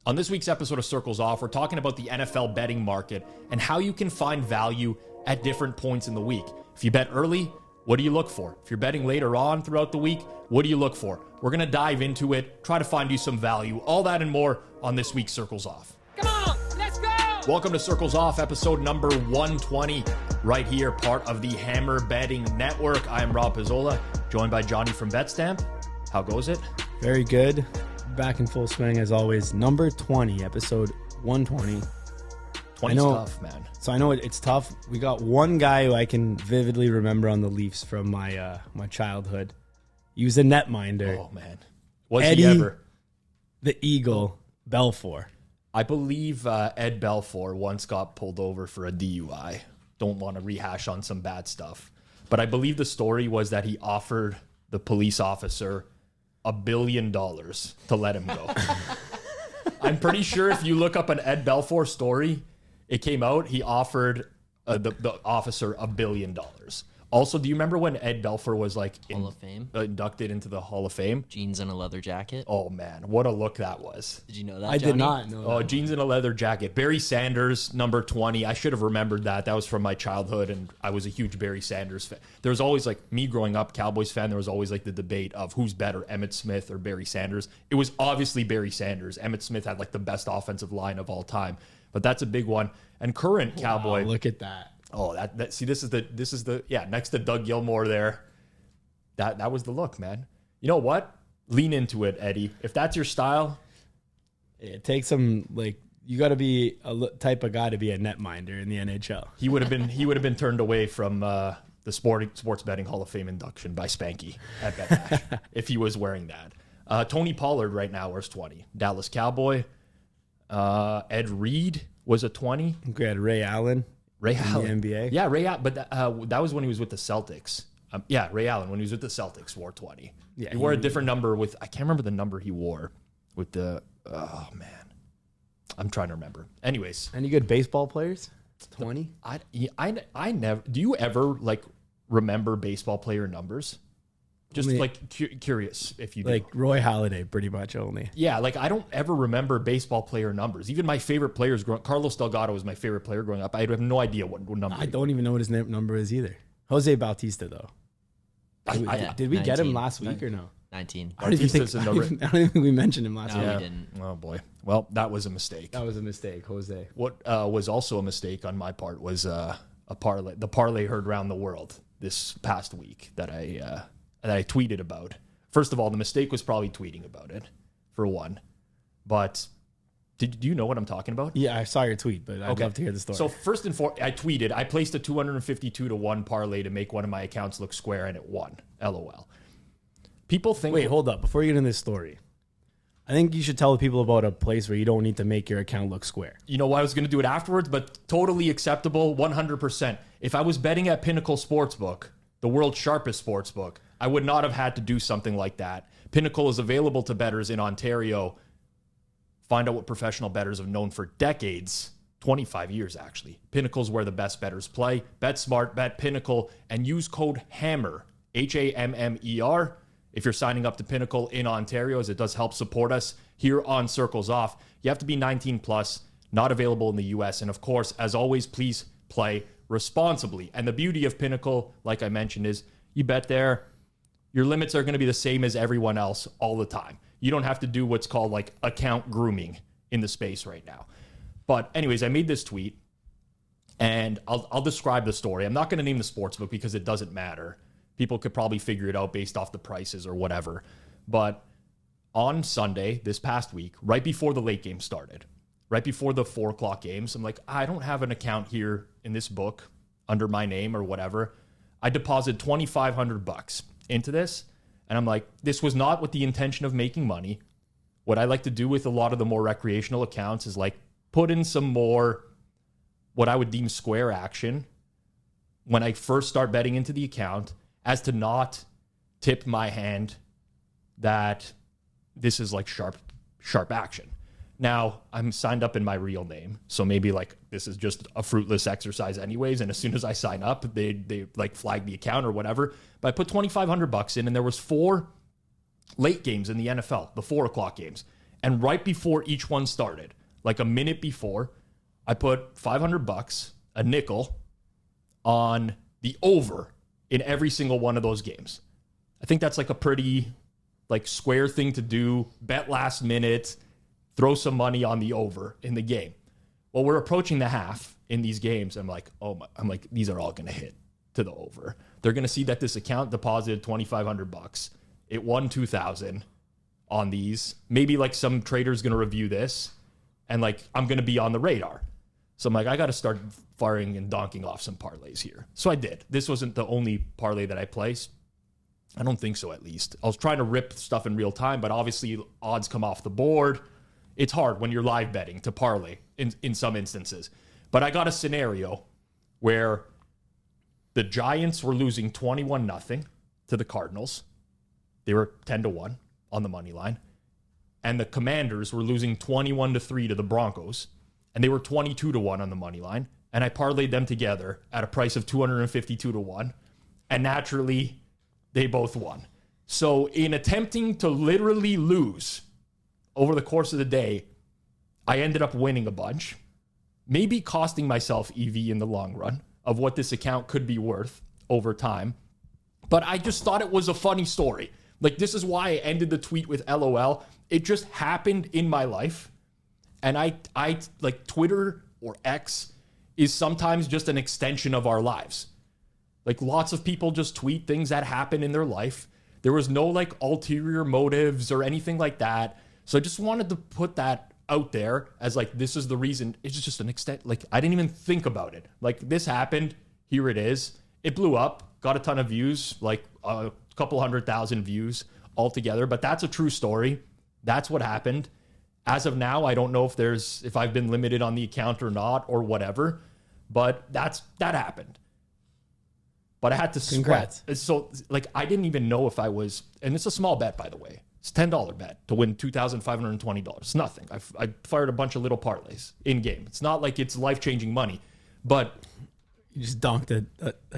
On this week's episode of Circles Off, we're talking about the NFL betting market and how you can find value at different points in the week. If you bet early, what do you look for? If you're betting later on throughout the week, what do you look for? We're going to dive into it, try to find you some value, all that and more on this week's Circles Off. Come on, let's go! Welcome to Circles Off, episode number 120, right here, part of the Hammer Betting Network. I am Rob Pizzola, joined by Johnny from Betstamp. How goes it? Very good. Back in full swing as always. Number 20, episode 120. 20's tough, man. So I know it's tough. We got one guy who I can vividly remember on the Leafs from my my childhood. He was a netminder. Oh, man. Was Eddie, he ever? The Eagle, Belfour. I believe Ed Belfour once got pulled over for a DUI. Don't want to rehash on some bad stuff. But I believe the story was that he offered the police officer $1 billion to let him go. I'm pretty sure if you look up an Ed Belfour story, it came out, he offered the officer $1 billion. Also, do you remember when Ed Belfour was like Hall of Fame? Inducted into the Hall of Fame? Jeans and a leather jacket. Oh, man. What a look that was. Did you know that, I Johnny? did not know that. Oh, jeans and a leather jacket. Barry Sanders, number 20. I should have remembered that. That was from my childhood, and I was a huge Barry Sanders fan. There was always, like, me growing up, Cowboys fan, there was always, like, the debate of who's better, Emmitt Smith or Barry Sanders. It was obviously Barry Sanders. Emmitt Smith had, like, the best offensive line of all time. But that's a big one. And current Cowboy. Wow, look at that. Oh, see, this is the next to Doug Gilmour there. That was the look, man. You know what? Lean into it, Eddie. If that's your style, It takes some, like, you got to be a type of guy to be a netminder in the NHL. he would have been turned away from the Sports Betting Hall of Fame induction by Spanky at BetMash if he was wearing that. Tony Pollard right now wears 20. Dallas Cowboy. Ed Reed was a 20. We had Ray Allen. Ray in Allen. the NBA. Yeah, Ray Allen. But that was when he was with the Celtics. Ray Allen, when he was with the Celtics, wore 20. Yeah, he wore a different number with, I can't remember the number he wore with the, oh, man. I'm trying to remember. Anyways. Any good baseball players? 20? I never, do you ever, like, remember baseball player numbers? Just, curious if you do. Like Roy Halladay, pretty much only. Yeah, like I don't ever remember baseball player numbers. Even my favorite players Carlos Delgado was my favorite player growing up. I have no idea what number. I don't even know what his number is either. Jose Bautista, though. Did we get him last week or no? 19. I don't even think we mentioned him last week. We didn't. Oh boy. Well, that was a mistake. That was a mistake, Jose. What was also a mistake on my part was a parlay. The parlay heard around the world this past week that I tweeted about. First of all, the mistake was probably tweeting about it, for one. But do you know what I'm talking about? Yeah, I saw your tweet, but I'd love to hear the story. So first and foremost, I tweeted, I placed a 252-1 parlay to make one of my accounts look square, and it won. LOL. People think... Wait, hold up. Before you get into this story, I think you should tell the people about a place where you don't need to make your account look square. You know why I was going to do it afterwards, but totally acceptable, 100%. If I was betting at Pinnacle Sportsbook, the world's sharpest sportsbook, I would not have had to do something like that. Pinnacle is available to bettors in Ontario. Find out what professional bettors have known for decades, 25 years actually. Pinnacle's where the best bettors play. Bet smart, bet Pinnacle, and use code HAMMER, HAMMER, if you're signing up to Pinnacle in Ontario, as it does help support us here on Circles Off. You have to be 19 plus, not available in the US. And of course, as always, please play responsibly. And the beauty of Pinnacle, like I mentioned, is you bet there, your limits are going to be the same as everyone else all the time. You don't have to do what's called like account grooming in the space right now. But anyways, I made this tweet and I'll describe the story. I'm not going to name the sportsbook because it doesn't matter. People could probably figure it out based off the prices or whatever. But on Sunday, this past week, right before the late game started, right before the 4 o'clock games, I'm like, I don't have an account here in this book under my name or whatever. I deposited $2,500 into this. And I'm like, this was not with the intention of making money. What I like to do with a lot of the more recreational accounts is like put in some more what I would deem square action when I first start betting into the account, as to not tip my hand that this is like sharp action. Now, I'm signed up in my real name, so maybe like this is just a fruitless exercise anyways, and as soon as I sign up, they like flag the account or whatever. But I put $2,500 in, and there was 4 late games in the NFL, the 4 o'clock games. And right before each one started, like a minute before, I put $500, a nickel, on the over in every single one of those games. I think that's like a pretty like square thing to do. Bet last minute, throw some money on the over in the game. Well, we're approaching the half in these games. I'm like, these are all going to hit to the over. They're going to see that this account deposited $2,500. It won $2,000 on these. Maybe like some trader's going to review this, and like I'm going to be on the radar. So I'm like, I got to start firing and donking off some parlays here. So I did. This wasn't the only parlay that I placed. I don't think so, at least. I was trying to rip stuff in real time, but obviously odds come off the board. It's hard when you're live betting to parlay in some instances. But I got a scenario where the Giants were losing 21-0 to the Cardinals. They were 10-1 on the money line. And the Commanders were losing 21-3 to the Broncos. And they were 22-1 on the money line. And I parlayed them together at a price of 252-1. And naturally, they both won. So in attempting to literally lose over the course of the day, I ended up winning a bunch, maybe costing myself EV in the long run of what this account could be worth over time. But I just thought it was a funny story. Like, this is why I ended the tweet with LOL. It just happened in my life. And I like, Twitter or X is sometimes just an extension of our lives. Like, lots of people just tweet things that happen in their life. There was no like ulterior motives or anything like that. So I just wanted to put that out there as like, this is the reason. It's just an extent. Like, I didn't even think about it. Like, this happened. Here it is. It blew up. Got a ton of views, like a couple 100,000 views altogether. But that's a true story. That's what happened. As of now, I don't know if I've been limited on the account or not or whatever. But that happened. But I had to sweat. Congrats. So, like, I didn't even know if I was, and it's a small bet, by the way. It's a $10 bet to win $2,520. It's nothing. I fired a bunch of little parlays in game. It's not like it's life-changing money. But you just donked a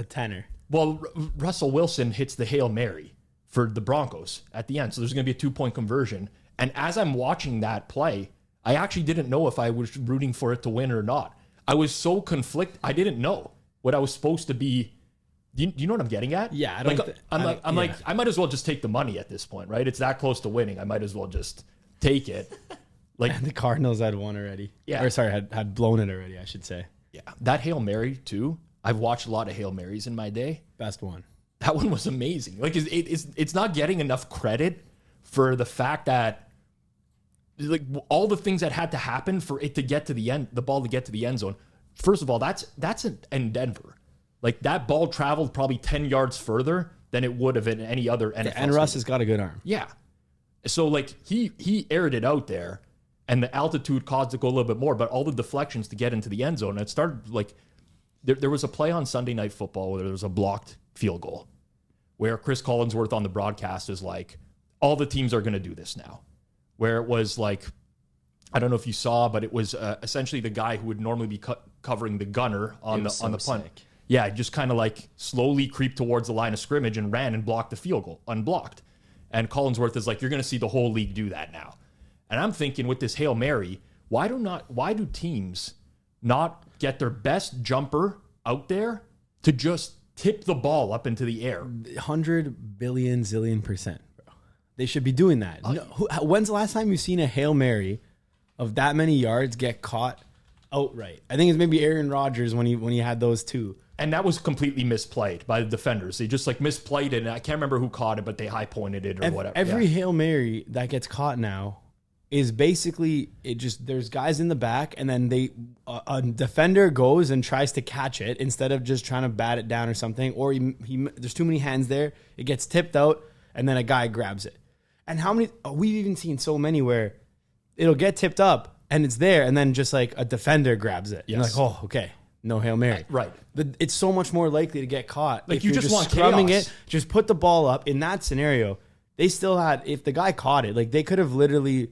tenner. Well, Russell Wilson hits the Hail Mary for the Broncos at the end. So there's going to be a 2-point conversion. And as I'm watching that play, I actually didn't know if I was rooting for it to win or not. I was so conflicted. I didn't know what I was supposed to be. Do you know what I'm getting at? Yeah, I'm like, I might as well just take the money at this point, right? It's that close to winning. I might as well just take it. Like, the Cardinals had won already. Yeah. Or sorry, had blown it already, I should say. Yeah. That Hail Mary, too. I've watched a lot of Hail Marys in my day. Best one. That one was amazing. Like, it's not getting enough credit for the fact that, like, all the things that had to happen for it to get to the end, the ball to get to the end zone. First of all, that's in Denver. Like, that ball traveled probably 10 yards further than it would have in any other NFL. And Russ has got a good arm. Yeah. So, like, he aired it out there, and the altitude caused it to go a little bit more, but all the deflections to get into the end zone, it started, like, there was a play on Sunday Night Football where there was a blocked field goal where Chris Collinsworth on the broadcast is like, all the teams are going to do this now. Where it was like, I don't know if you saw, but it was essentially the guy who would normally be covering the gunner on the punt. Sick. Yeah, just kind of like slowly creeped towards the line of scrimmage and ran and blocked the field goal, unblocked. And Collinsworth is like, you're going to see the whole league do that now. And I'm thinking with this Hail Mary, why do teams not get their best jumper out there to just tip the ball up into the air? 100 billion zillion percent, bro. They should be doing that. When's the last time you've seen a Hail Mary of that many yards get caught outright? I think it's maybe Aaron Rodgers when he had those two. And that was completely misplayed by the defenders. They just like misplayed it, and I can't remember who caught it, but they high pointed it or whatever. Every Hail Mary that gets caught now is basically there's guys in the back, and then a defender goes and tries to catch it instead of just trying to bat it down or something, or there's too many hands there, it gets tipped out, and then a guy grabs it. And we've even seen so many where it'll get tipped up and it's there, and then just like a defender grabs it. Yes. You're like, oh, okay. No Hail Mary. Right. It's so much more likely to get caught. Like, if you you're just want scrumming chaos. it, just put the ball up. In that scenario, they still had, if the guy caught it, like they could have literally,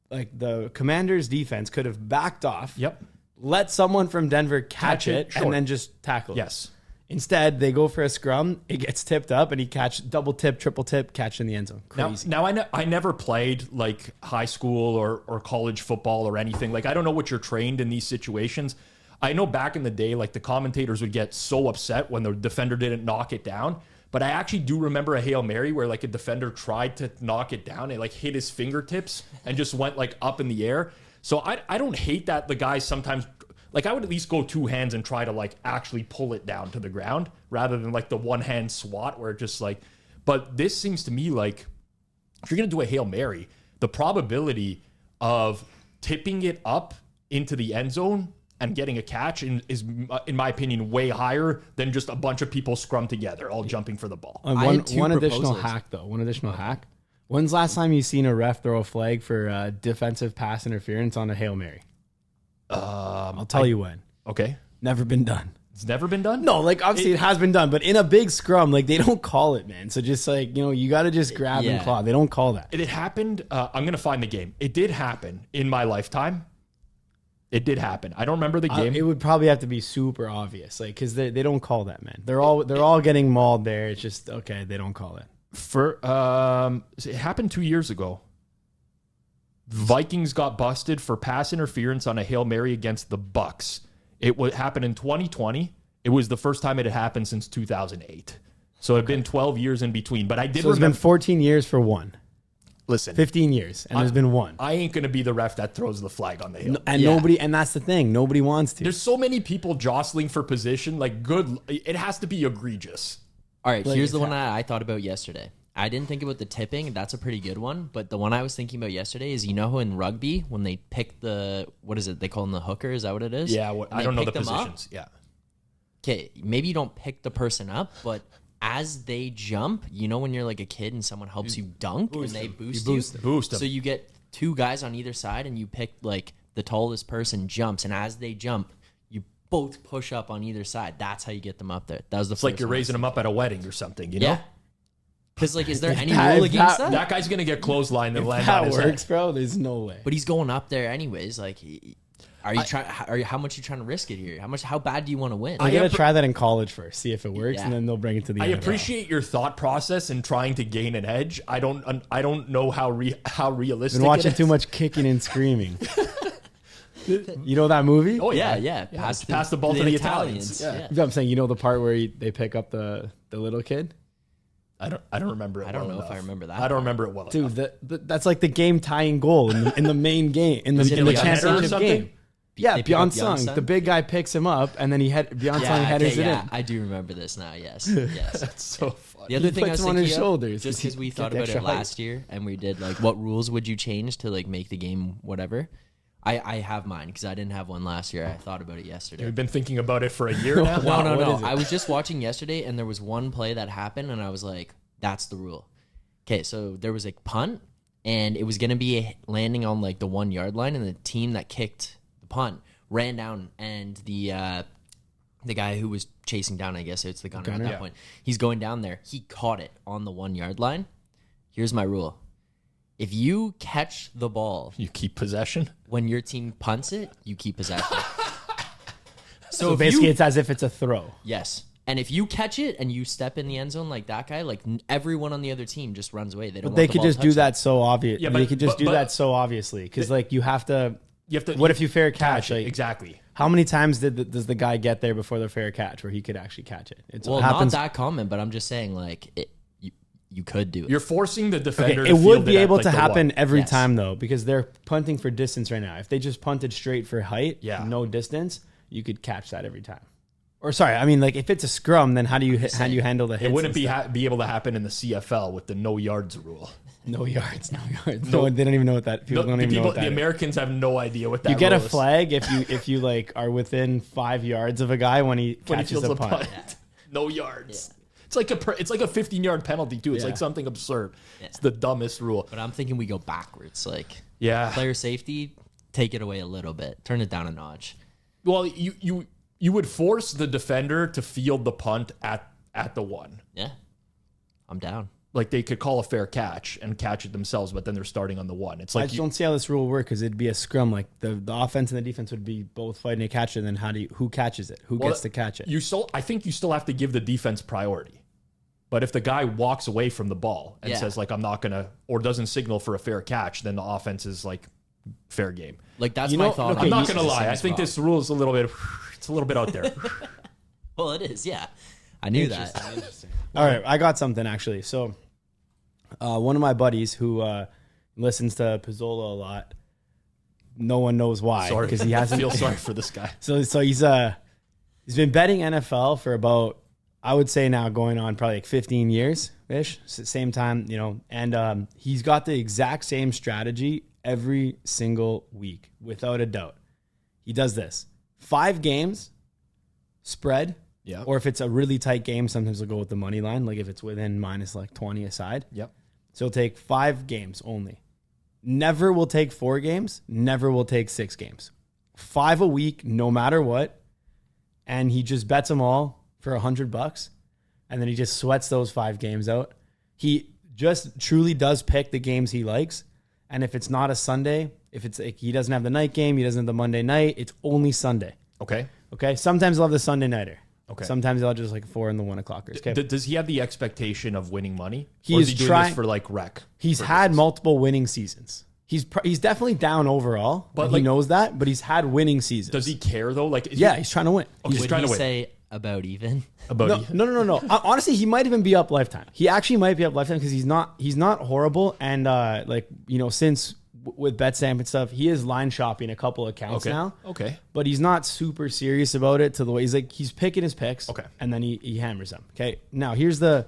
like the Commanders defense could have backed off. Yep. Let someone from Denver catch it sure. and then just tackle it. Yes. Instead, they go for a scrum. It gets tipped up, and he double tip, triple tip, catch in the end zone. Crazy. Now I never played like high school or college football or anything. Like, I don't know what you're trained in these situations. I know back in the day, like the commentators would get so upset when the defender didn't knock it down. But I actually do remember a Hail Mary where like a defender tried to knock it down. It like hit his fingertips and just went like up in the air. So I don't hate that the guys sometimes, like I would at least go two hands and try to like actually pull it down to the ground rather than like the one hand swat where it just like, but this seems to me like if you're going to do a Hail Mary, the probability of tipping it up into the end zone and getting a catch is, in my opinion, way higher than just a bunch of people scrum together, all jumping for the ball. One additional hack, though. One additional hack. When's the last time you seen a ref throw a flag for defensive pass interference on a Hail Mary? I'll tell you when. Okay. Never been done. It's never been done? No, like obviously it has been done, but in a big scrum, like they don't call it, man. So just like, you got to just grab and claw. They don't call that. It happened. I'm going to find the game. It did happen in my lifetime. It did happen. I don't remember the game. It would probably have to be super obvious, like because they don't call that, man. They're all getting mauled there. It's just okay. They don't call it. It happened 2 years ago. Vikings got busted for pass interference on a Hail Mary against the Bucks. It would happen in 2020. It was the first time it had happened since 2008. So it had been 12 years in between. But I did. So it's been 14 years for one. Listen, 15 years, and there's been one. I ain't going to be the ref that throws the flag on the hill. Nobody, and that's the thing. Nobody wants to. There's so many people jostling for position. Like, it has to be egregious. All right, here's the one I thought about yesterday. I didn't think about the tipping. That's a pretty good one. But the one I was thinking about yesterday is, how in rugby, when they pick what is it? They call them the hooker. Is that what it is? Yeah, I don't know the positions. Yeah. Okay, maybe you don't pick the person up, but as they jump, when you're like a kid and someone helps you dunk and they boost you. Boost them. So you get two guys on either side and you pick like the tallest person jumps, and as they jump, you both push up on either side. That's how you get them up there. That was the It's like you're raising them up at a wedding or something, you know? Because like, is there any rule against that? That guy's gonna get clotheslined and land that on his works, head. bro. There's no way. But he's going up there anyways. Like, how much you trying to risk it here? How bad do you want to win? I gotta try that in college first, see if it works, and then they'll bring it to the I NFL. appreciate your thought process in trying to gain an edge. I don't know how realistic. Been watching it is. too much kicking and screaming. You know that movie? Oh yeah. Pass the ball to the Italians. Yeah. I'm saying, the part where they pick up the little kid. I don't remember it. I don't know if I remember that. I don't remember it well. Dude, that's like the game tying goal in the main game in the championship game. Yeah, Byeon-sung, the big guy picks him up, and then Byeon-sung headers it in. I do remember this now. Yes. That's so funny. The other thing I was thinking on his shoulders, just because we thought about it last year, and we did like, what rules would you change to like make the game whatever? I have mine because I didn't have one last year. I thought about it yesterday. We've been thinking about it for a year now. No. I was just watching yesterday, and there was one play that happened, and I was like, that's the rule. Okay, so there was a punt, and it was going to be landing on like the 1 yard line, and the team that kicked the punt ran down, and the guy who was chasing down, I guess it's the gunner at that point, he's going down there. He caught it on the 1 yard line. Here's my rule. If you catch the ball, you keep possession. When your team punts it, you keep possession. So basically, it's as if it's a throw. Yes. And if you catch it and you step in the end zone like that guy, like everyone on the other team just runs away. They could just do that so obvious. Yeah, they could just do that so obviously because like you have to. What if you fair catch? Like, exactly. How many times does the guy get there before the fair catch where he could actually catch it? It happens. Not that common, but I'm just saying like you could do it. You're forcing the defender. Okay, it would be able to happen every time though because they're punting for distance right now. If they just punted straight for height, no distance, you could catch that every time. Or sorry, I mean, like if it's a scrum, then how do you handle the hits? It wouldn't be able to happen in the CFL with the no yards rule. No yards. No, they don't even know what that. People don't even know what that. The Americans have no idea what that. You get rule a flag if you like are within 5 yards of a guy when he catches a punt. No yards. Yeah. It's like a 15-yard penalty too. It's like something absurd. Yeah. It's the dumbest rule. But I'm thinking we go backwards. Like player safety, take it away a little bit, turn it down a notch. Well, you would force the defender to field the punt at the one. Yeah, I'm down. like they could call a fair catch and catch it themselves, but then they're starting on the 1. It's I like just don't see how this rule would work because it'd be a scrum. Like the offense and the defense would be both fighting to catch it. And then who catches it? Who gets to catch it? I think you still have to give the defense priority. But if the guy walks away from the ball and says like, I'm not going to, or doesn't signal for a fair catch, then the offense is like fair game. Like that's my thought. I'm not going to lie. I think this rule is a little bit out there. Well, it is. Yeah. I knew that. Interesting. All right. I got something actually. So one of my buddies who listens to Pizzola a lot, no one knows why because he hasn't. I feel sorry for this guy. So he's been betting NFL for about, I would say now going on probably like 15 years ish, same time, and he's got the exact same strategy every single week without a doubt. He does this 5 games spread. Yeah. Or if it's a really tight game, sometimes he'll go with the money line. Like if it's within minus like 20 aside. Yep. So he'll take 5 games only. Never will take 4 games. Never will take 6 games. 5 a week, no matter what. And he just bets them all for $100. And then he just sweats those 5 games out. He just truly does pick the games he likes. And if it's not a Sunday, if it's like he doesn't have the night game, he doesn't have the Monday night, it's only Sunday. Okay. Sometimes he'll have the Sunday nighter. Okay. Sometimes they'll just like 4 and the 1 o'clockers. Okay. Does he have the expectation of winning money? He or is is he doing trying this for like rec? He's had multiple winning seasons. He's definitely down overall, but he knows that. But he's had winning seasons. Does he care though? Like, he's trying to win. Okay, he's trying to win. Say about even? No. Honestly, he might even be up lifetime. He actually might be up lifetime because he's not horrible. And since with betstamp and stuff, he is line shopping a couple accounts now. Okay. But he's not super serious about it to the way he's picking his picks. Okay. And then he hammers them. Okay. Now here's the,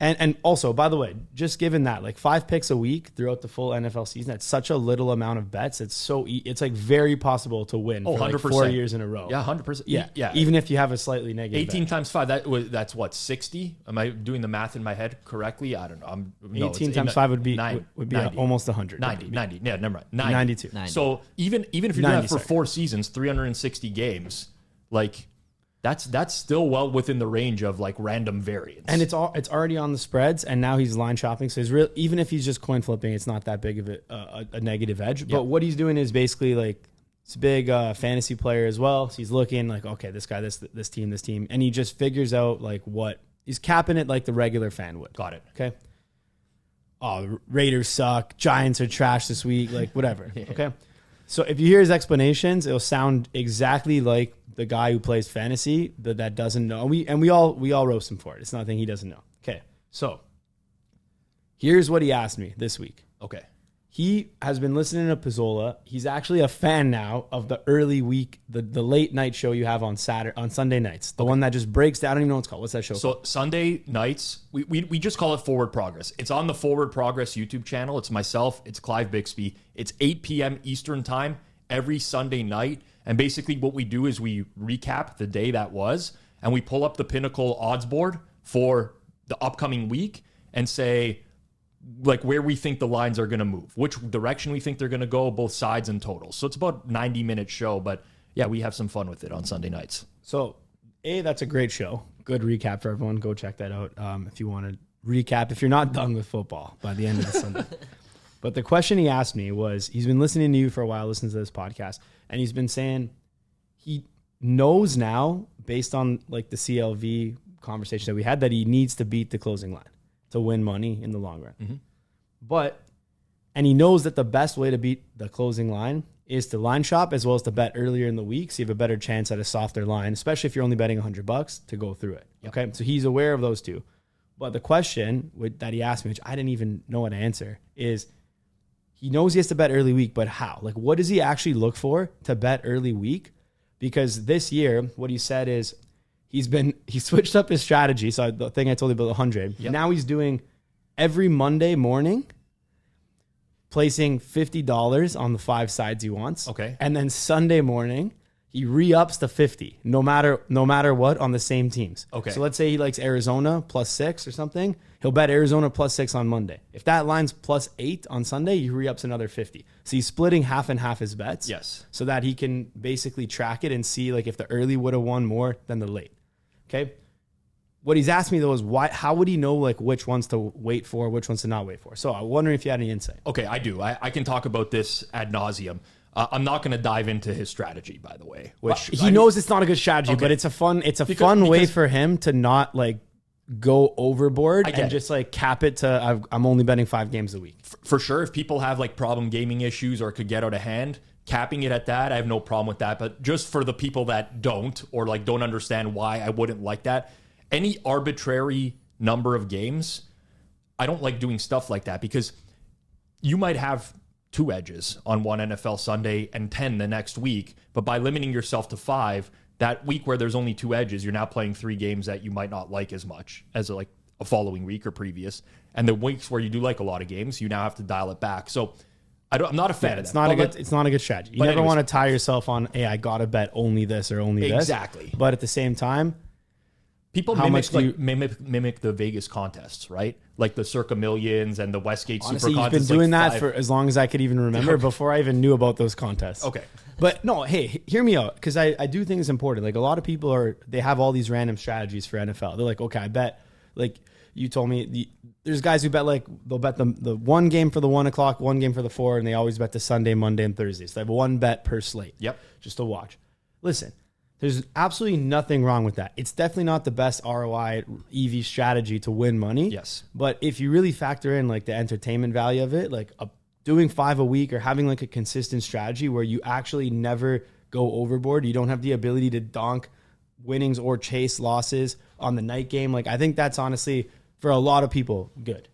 and also, by the way, just given that like 5 picks a week throughout the full NFL season, that's such a little amount of bets. It's it's like very possible to win for 100%. like 4 years in a row. Yeah, 100%. Yeah. Even if you have a slightly negative 18 bet. times 5, that's what, 60? Am I doing the math in my head correctly? I don't know. 18 times 5 would be 90. almost 100. 90. Yeah, never mind. 92. 90. So even if you're doing that for 90, 4 seasons, 360 games, like that's still well within the range of like random variance. And it's already on the spreads, and now he's line shopping. So even if he's just coin flipping, it's not that big of a negative edge. But what he's doing is basically like it's a big fantasy player as well. So he's looking like, okay, this guy, this team, and he just figures out like what he's capping it like the regular fan would. Got it. Okay. Oh, the Raiders suck. Giants are trash this week. Like whatever. Yeah. Okay. So if you hear his explanations, it'll sound exactly like the guy who plays fantasy that doesn't know. We all roast him for it. It's nothing he doesn't know. Okay. So here's what he asked me this week. Okay. He has been listening to Pizzola. He's actually a fan now of the early week, the late night show you have on Sunday nights. The one that just breaks down. I don't even know what it's called. What's that show So called? Sunday nights, we just call it Forward Progress. It's on the Forward Progress YouTube channel. It's myself. It's Clive Bixby. It's 8 p.m. Eastern time every Sunday night. And basically what we do is we recap the day that was, and we pull up the Pinnacle odds board for the upcoming week and say, like, where we think the lines are going to move, which direction we think they're going to go, both sides and totals. So it's about 90-minute show, but yeah, we have some fun with it on Sunday nights. So, that's a great show. Good recap for everyone. Go check that out if you want to recap, if you're not done with football by the end of the Sunday. But the question he asked me was, he's been listening to you for a while, listens to this podcast, and he's been saying he knows now, based on like the CLV conversation that we had, that he needs to beat the closing line to win money in the long run. Mm-hmm. And he knows that the best way to beat the closing line is to line shop as well as to bet earlier in the week, so you have a better chance at a softer line, especially if you're only betting $100 to go through it. Yep. Okay, so he's aware of those two. But the question that he asked me, which I didn't even know what to answer, is he knows he has to bet early week, but how? Like, what does he actually look for to bet early week? Because this year, what he said is he switched up his strategy. So the thing I told you about 100. Yep. Now he's doing every Monday morning, placing $50 on the 5 sides he wants. Okay. And then Sunday morning, he re-ups to 50, no matter what, on the same teams. Okay. So let's say he likes Arizona +6 or something. He'll bet Arizona +6 on Monday. If that line's +8 on Sunday, he re-ups another 50. So he's splitting half and half his bets. Yes. So that he can basically track it and see like if the early would have won more than the late. Okay. what he's asked me though is why? How would he know like which ones to wait for, which ones to not wait for? So I'm wondering if you had any insight. Okay, I do. I can talk about this ad nauseum. I'm not going to dive into his strategy, by the way. Which he knows it's not a good strategy, Okay. but it's a fun way for him to not like go overboard and just like cap it to I'm only betting 5 games a week. For sure, if people have like problem gaming issues or could get out of hand, capping it at that, I have no problem with that. But just for the people that don't or like don't understand why I wouldn't like that, any arbitrary number of games, I don't like doing stuff like that because you might have 2 edges on one NFL Sunday and 10 the next week. But by limiting yourself to 5, that week where there's only 2 edges, you're now playing 3 games that you might not like as much as like a following week or previous. And the weeks where you do like a lot of games, you now have to dial it back. So I'm not a fan of that. It's not a good strategy. You never want to tie yourself on, hey, I got to bet only this or only this. Exactly. But at the same time, people mimic the Vegas contests, right? Like the Circa Millions and the Westgate honestly, Super Contests. You've been doing that for as long as I could even remember before I even knew about those contests. Okay. But no, hey, hear me out because I do think it's important. Like a lot of people they have all these random strategies for NFL. They're like, okay, I bet, like you told me, there's guys who bet like they'll bet the 1 game for the 1 o'clock, 1 game for the 4, and they always bet the Sunday, Monday, and Thursday. So they have 1 bet per slate. Yep. Just to watch. Listen. There's absolutely nothing wrong with that. It's definitely not the best ROI EV strategy to win money. Yes. But if you really factor in like the entertainment value of it, like doing 5 a week or having like a consistent strategy where you actually never go overboard, you don't have the ability to donk winnings or chase losses on the night game. Like I think that's honestly for a lot of people good.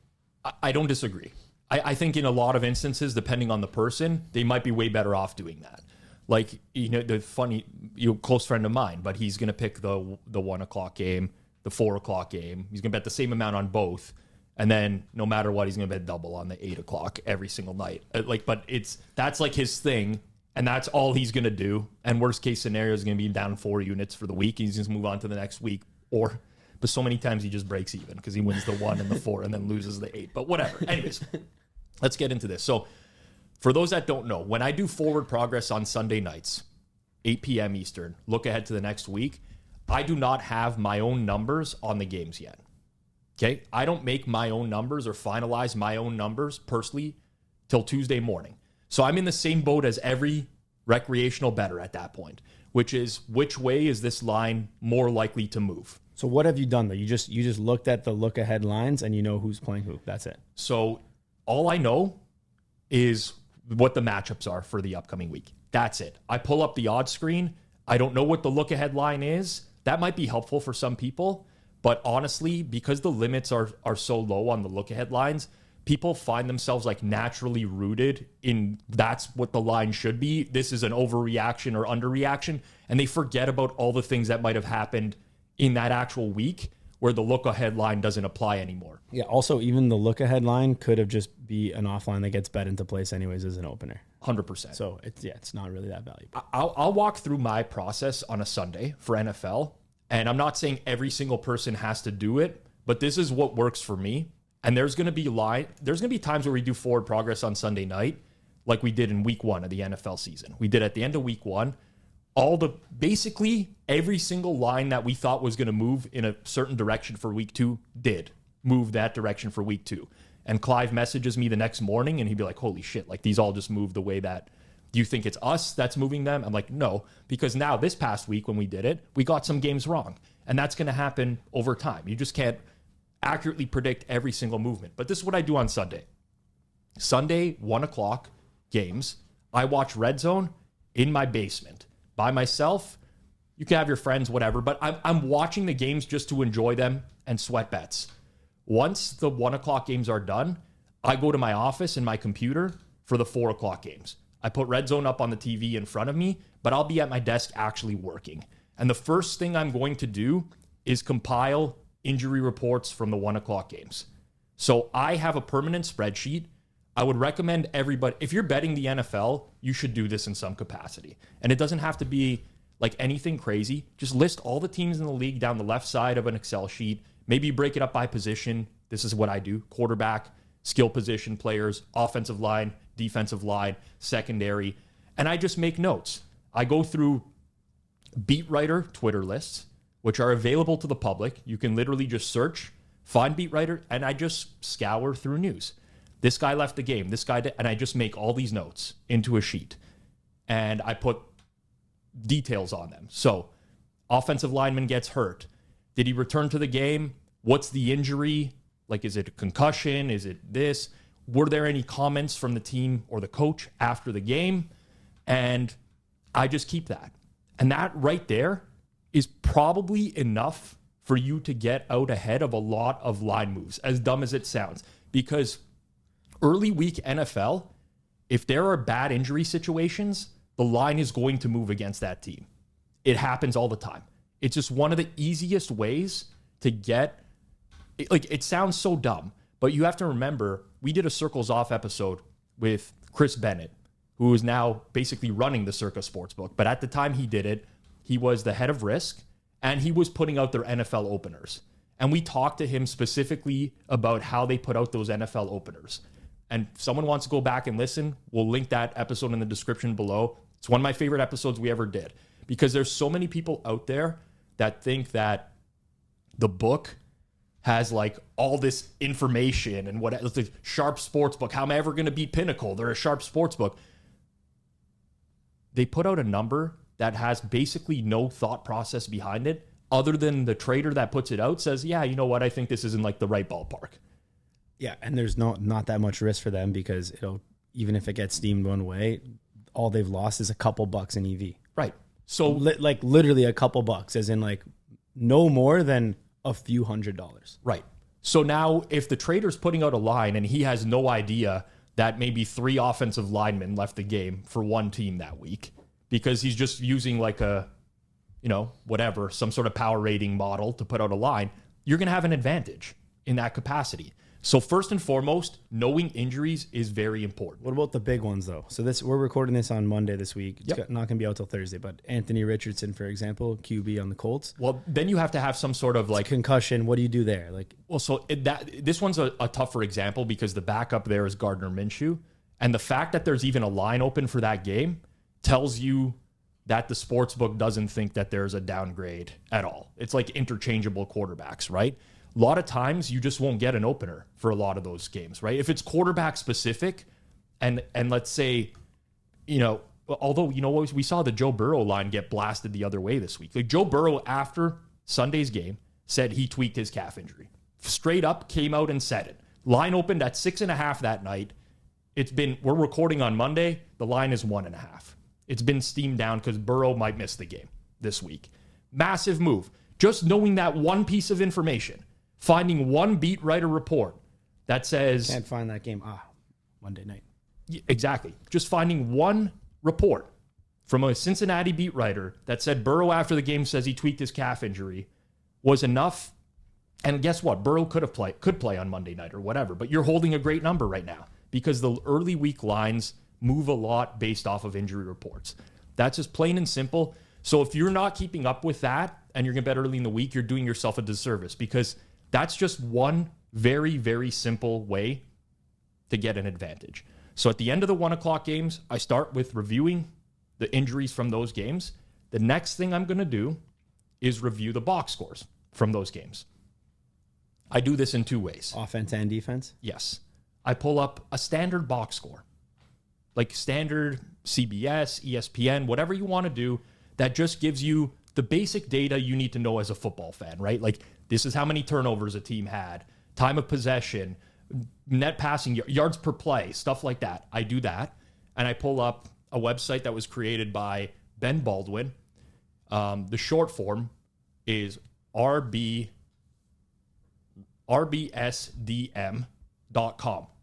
I don't disagree. I think in a lot of instances, depending on the person, they might be way better off doing that. Like, the close friend of mine, but he's going to pick the 1 o'clock game, the 4 o'clock game. He's going to bet the same amount on both. And then no matter what, he's going to bet double on the 8 o'clock every single night. But that's like his thing. And that's all he's going to do. And worst case scenario is going to be down 4 units for the week. He's just move on to the next week. But so many times he just breaks even because he wins the 1 and the 4 and then loses the 8. But whatever. Anyways, let's get into this. So, for those that don't know, when I do forward progress on Sunday nights, 8 p.m. Eastern, look ahead to the next week, I do not have my own numbers on the games yet. Okay? I don't make my own numbers or finalize my own numbers personally till Tuesday morning. So I'm in the same boat as every recreational bettor at that point, which is which way is this line more likely to move? So what have you done though? You just looked at the look ahead lines and you know who's playing who. That's it. So all I know is what the matchups are for the upcoming week. That's it. I pull up the odds screen. I don't know what the look ahead line is. That might be helpful for some people, but honestly, because the limits are so low on the look ahead lines, people find themselves like naturally rooted in that's what the line should be. This is an overreaction or underreaction, and they forget about all the things that might have happened in that actual week where the look ahead line doesn't apply anymore. Yeah. Also, even the look ahead line could have just be an offline that gets bet into place anyways as an opener. 100%. So it's not really that valuable. I'll walk through my process on a Sunday for NFL, and I'm not saying every single person has to do it, but this is what works for me. And there's going to be times where we do forward progress on Sunday night, like we did in week 1 of the NFL season. We did at the end of week 1. Basically every single line that we thought was going to move in a certain direction for week 2 did move that direction for week 2. And Clive messages me the next morning and he'd be like, holy shit, like these all just moved the way that, do you think it's us that's moving them? I'm like, no, because now this past week when we did it, we got some games wrong. And that's going to happen over time. You just can't accurately predict every single movement. But this is what I do on Sunday. Sunday, 1 o'clock games. I watch Red Zone in my basement by myself. You can have your friends, whatever, but I'm watching the games just to enjoy them and sweat bets. Once the 1 o'clock games are done, I go to my office and my computer for the 4 o'clock games. I put Red Zone up on the TV in front of me, but I'll be at my desk actually working. And the first thing I'm going to do is compile injury reports from the 1 o'clock games. So I have a permanent spreadsheet. I would recommend everybody, if you're betting the NFL, you should do this in some capacity. And it doesn't have to be like anything crazy. Just list all the teams in the league down the left side of an Excel sheet. Maybe break it up by position. This is what I do. Quarterback, skill position players, offensive line, defensive line, secondary. And I just make notes. I go through beat writer Twitter lists. which are available to the public. You can literally just search, find beat writer, and I just scour through news. This guy left the game. This guy did, and I just make all these notes into a sheet. And I put details on them. So, offensive lineman gets hurt. Did he return to the game? What's the injury? Like, is it a concussion? Is it this? Were there any comments from the team or the coach after the game? And I just keep that. And that right there is probably enough for you to get out ahead of a lot of line moves, as dumb as it sounds. Because early week NFL, if there are bad injury situations, the line is going to move against that team. It happens all the time. It's just one of the easiest ways to get, like, it sounds so dumb, but you have to remember, we did a Circles Off episode with Chris Bennett, who is now basically running the Circa Sportsbook. But at the time he did it, he was the head of risk, and he was putting out their NFL openers. And we talked to him specifically about how they put out those NFL openers. And if someone wants to go back and listen, we'll link that episode in the description below. It's one of my favorite episodes we ever did, because there's so many people out there that think that the book has like all this information and what it's a sharp sports book. How am I ever going to beat Pinnacle? They're a sharp sports book. They put out a number that has basically no thought process behind it, other than the trader that puts it out says, yeah, you know what? I think this is in like the right ballpark. Yeah, and there's not that much risk for them, because it'll, even if it gets steamed one way, all they've lost is a couple bucks in EV. Right. So like literally a couple bucks, as in like no more than a few $100s. Right. So now if the trader's putting out a line and he has no idea that maybe 3 offensive linemen left the game for one team that week, because he's just using like a, you know, whatever, some sort of power rating model to put out a line, you're going to have an advantage in that capacity. So first and foremost, knowing injuries is very important. What about the big ones, though? So we're recording this on Monday this week. It's Yep. not going to be out till Thursday, but Anthony Richardson, for example, QB on the Colts. Well, then you have to have some sort of like Concussion, what do you do there? Like, well, so this one's a tougher example because the backup there is Gardner Minshew. And the fact that there's even a line open for that game tells you that the sportsbook doesn't think that there's a downgrade at all. It's like interchangeable quarterbacks, right? A lot of times you just won't get an opener for a lot of those games, right? If it's quarterback specific, and let's say, you know, although, you know, we saw the Joe Burrow line get blasted the other way this week. Like Joe Burrow, after Sunday's game, said he tweaked his calf injury. Straight up came out and said it. Line opened at 6.5 that night. We're recording on Monday. The line is 1.5. It's been steamed down because Burrow might miss the game this week. Massive move. Just knowing that one piece of information. Finding one beat writer report that says... Can't find that game. Monday night. Exactly. Just finding one report from a Cincinnati beat writer that said Burrow after the game says he tweaked his calf injury was enough. And guess what? Burrow could play on Monday night or whatever, but you're holding a great number right now because the early week lines move a lot based off of injury reports. That's just plain and simple. So if you're not keeping up with that and you're going to bet early in the week, you're doing yourself a disservice because that's just one very, very simple way to get an advantage. So at the end of the 1 o'clock games, I start with reviewing the injuries from those games. The next thing I'm going to do is review the box scores from those games. I do this in 2 ways. Offense and defense? Yes. I pull up a standard box score, like standard CBS, ESPN, whatever you want to do, that just gives you the basic data you need to know as a football fan, right? Like, this is how many turnovers a team had, time of possession, net passing, yards per play, stuff like that. I do that, and I pull up a website that was created by Ben Baldwin. The short form is rbsdm.com.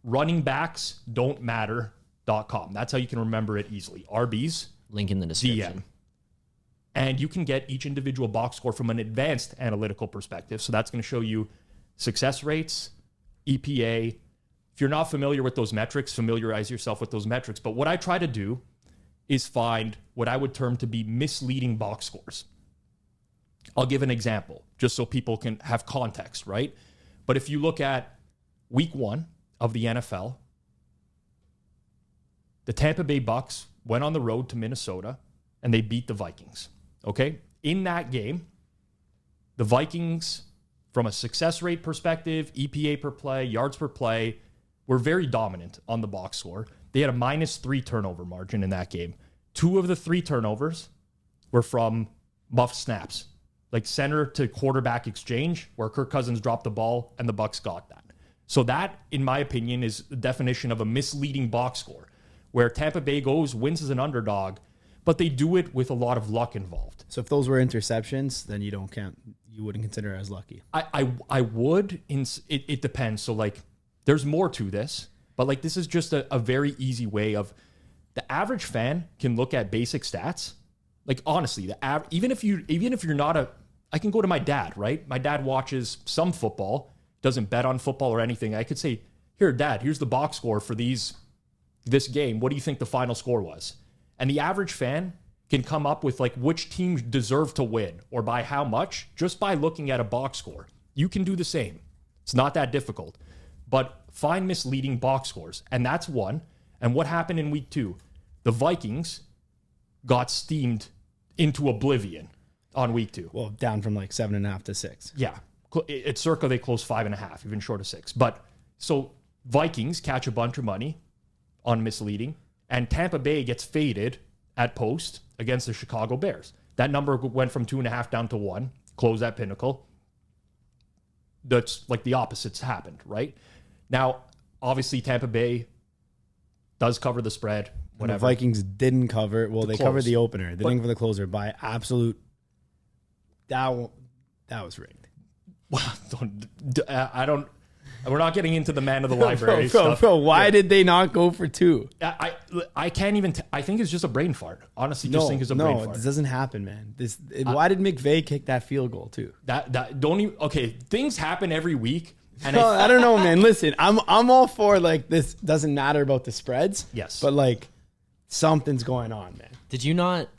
Runningbacksdon'tmatter.com. That's how you can remember it easily. RB's Link in the description. DM. And you can get each individual box score from an advanced analytical perspective. So that's going to show you success rates, EPA. If you're not familiar with those metrics, familiarize yourself with those metrics. But what I try to do is find what I would term to be misleading box scores. I'll give an example just so people can have context, right? But if you look at week 1 of the NFL, the Tampa Bay Bucks went on the road to Minnesota and they beat the Vikings. Okay? In that game, the Vikings, from a success rate perspective, EPA per play, yards per play, were very dominant on the box score. They had a -3 turnover margin in that game. 2 of the 3 turnovers were from muffed snaps, like center to quarterback exchange, where Kirk Cousins dropped the ball and the Bucs got that. So that, in my opinion, is the definition of a misleading box score, where Tampa Bay wins as an underdog, but they do it with a lot of luck involved. So if those were interceptions, then you wouldn't consider it as lucky. I would. It depends. So like, there's more to this, but like, this is just a very easy way of, the average fan can look at basic stats. Like, honestly, even if you're not I can go to my dad, right? My dad watches some football, doesn't bet on football or anything. I could say, here, Dad, here's the box score for this game. What do you think the final score was? And the average fan can come up with like which team deserved to win or by how much just by looking at a box score. You can do the same. It's not that difficult. But find misleading box scores. And that's one. And what happened in week 2? The Vikings got steamed into oblivion on week 2. Well, down from like 7.5 to 6. Yeah. At circa, they closed 5.5, even short of 6. But so Vikings catch a bunch of money on misleading, and Tampa Bay gets faded at post against the Chicago Bears. That number went from 2.5 down to 1, closed at Pinnacle. That's like the opposites happened, right? Now, obviously, Tampa Bay does cover the spread. Whatever. The Vikings didn't cover. Well, they covered the opener. They didn't cover the closer by absolute. That was rigged. I don't. We're not getting into the man of the library stuff. Bro, why did they not go for 2? I can't even. I think it's just a brain fart. Honestly, just think it's a brain fart. This doesn't happen, man. Why did McVay kick that field goal too? That don't even. Okay, things happen every week. And no, I don't know, man. Listen, I'm all for like this. Doesn't matter about the spreads. Yes, but like something's going on, man. Did you not?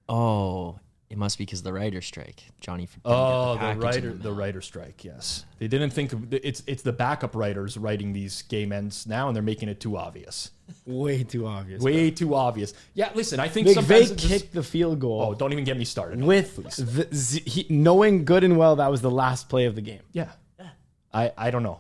Oh, it must be because the writer's strike, Johnny. The writer strike. Yes, they didn't think of it's the backup writers writing these game ends now, and they're making it too obvious. Way too obvious. Way too obvious. Yeah, listen, I think McVay kicked the field goal. Oh, don't even get me started. With knowing good and well that was the last play of the game. Yeah. I don't know.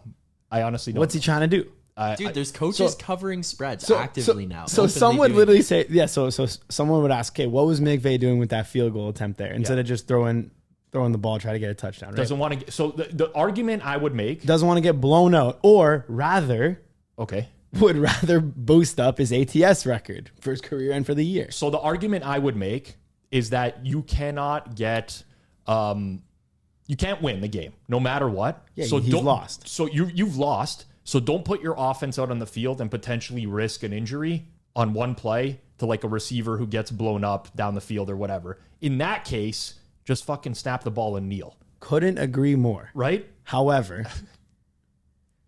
I honestly don't. What's he trying to do? Dude, there's coaches covering spreads actively now. So some would literally say, so someone would ask, okay, what was McVay doing with that field goal attempt there? Instead of just throwing the ball, try to get a touchdown, right? Doesn't want to get, so the argument I would make. Doesn't want to get blown out, or rather. Okay. Would rather boost up his ATS record for his career and for the year. So the argument I would make is that you cannot get, you can't win the game no matter what. Yeah, so he's lost. So you've lost. So don't put your offense out on the field and potentially risk an injury on one play to like a receiver who gets blown up down the field or whatever. In that case, just fucking snap the ball and kneel. Couldn't agree more. Right? However,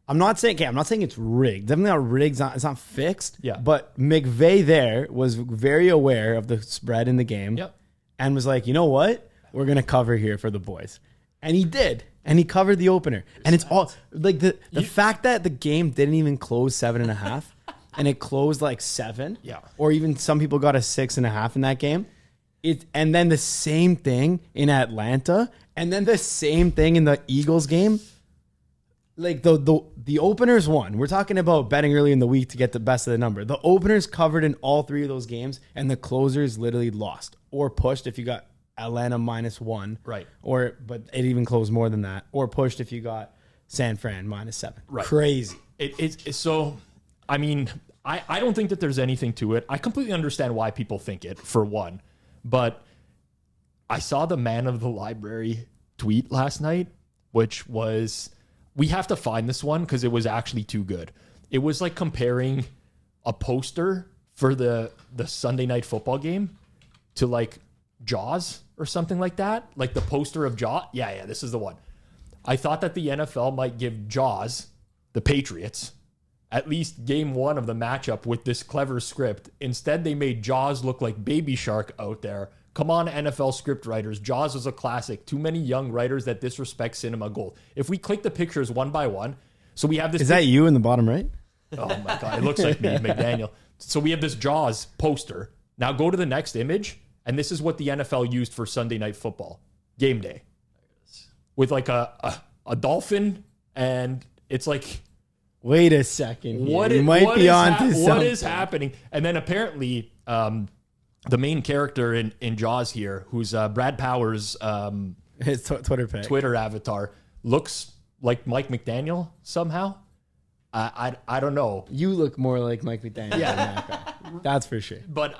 I'm not saying it's rigged. Definitely not rigged. It's not fixed. Yeah. But McVay there was very aware of the spread in the game. Yep. And was like, you know what? We're going to cover here for the boys. And he did. And he covered the opener. And it's all like the fact that the game didn't even close 7.5 and it closed like 7. Yeah. Or even some people got a 6.5 in that game. And then the same thing in Atlanta. And then the same thing in the Eagles game. Like the openers won. We're talking about betting early in the week to get the best of the number. The openers covered in all 3 of those games, and the closers literally lost or pushed if you got Atlanta -1. Right. But it even closed more than that. Or pushed if you got San Fran -7. Right. Crazy. It's so, I mean, I don't think that there's anything to it. I completely understand why people think it, for one. But I saw the man of the library tweet last night, which was, we have to find this one because it was actually too good. It was like comparing a poster for the Sunday night football game to like Jaws or something like that. Like the poster of Jaws. Yeah, this is the one. I thought that the NFL might give Jaws, the Patriots, at least game 1 of the matchup with this clever script. Instead, they made Jaws look like Baby Shark out there. Come on, NFL script writers. Jaws was a classic. Too many young writers that disrespect cinema gold. If we click the pictures one by one, so we have this. Is that you in the bottom right? Oh my God, it looks like me, McDaniel. So we have this Jaws poster. Now go to the next image, and this is what the NFL used for Sunday Night Football game day. with like a dolphin, and it's like, wait a second. what is happening? And then apparently, the main character in Jaws here, who's Brad Powers' his Twitter pic. Twitter avatar, looks like Mike McDaniel somehow. I don't know. You look more like Mike McDaniel. Yeah, that's for sure. But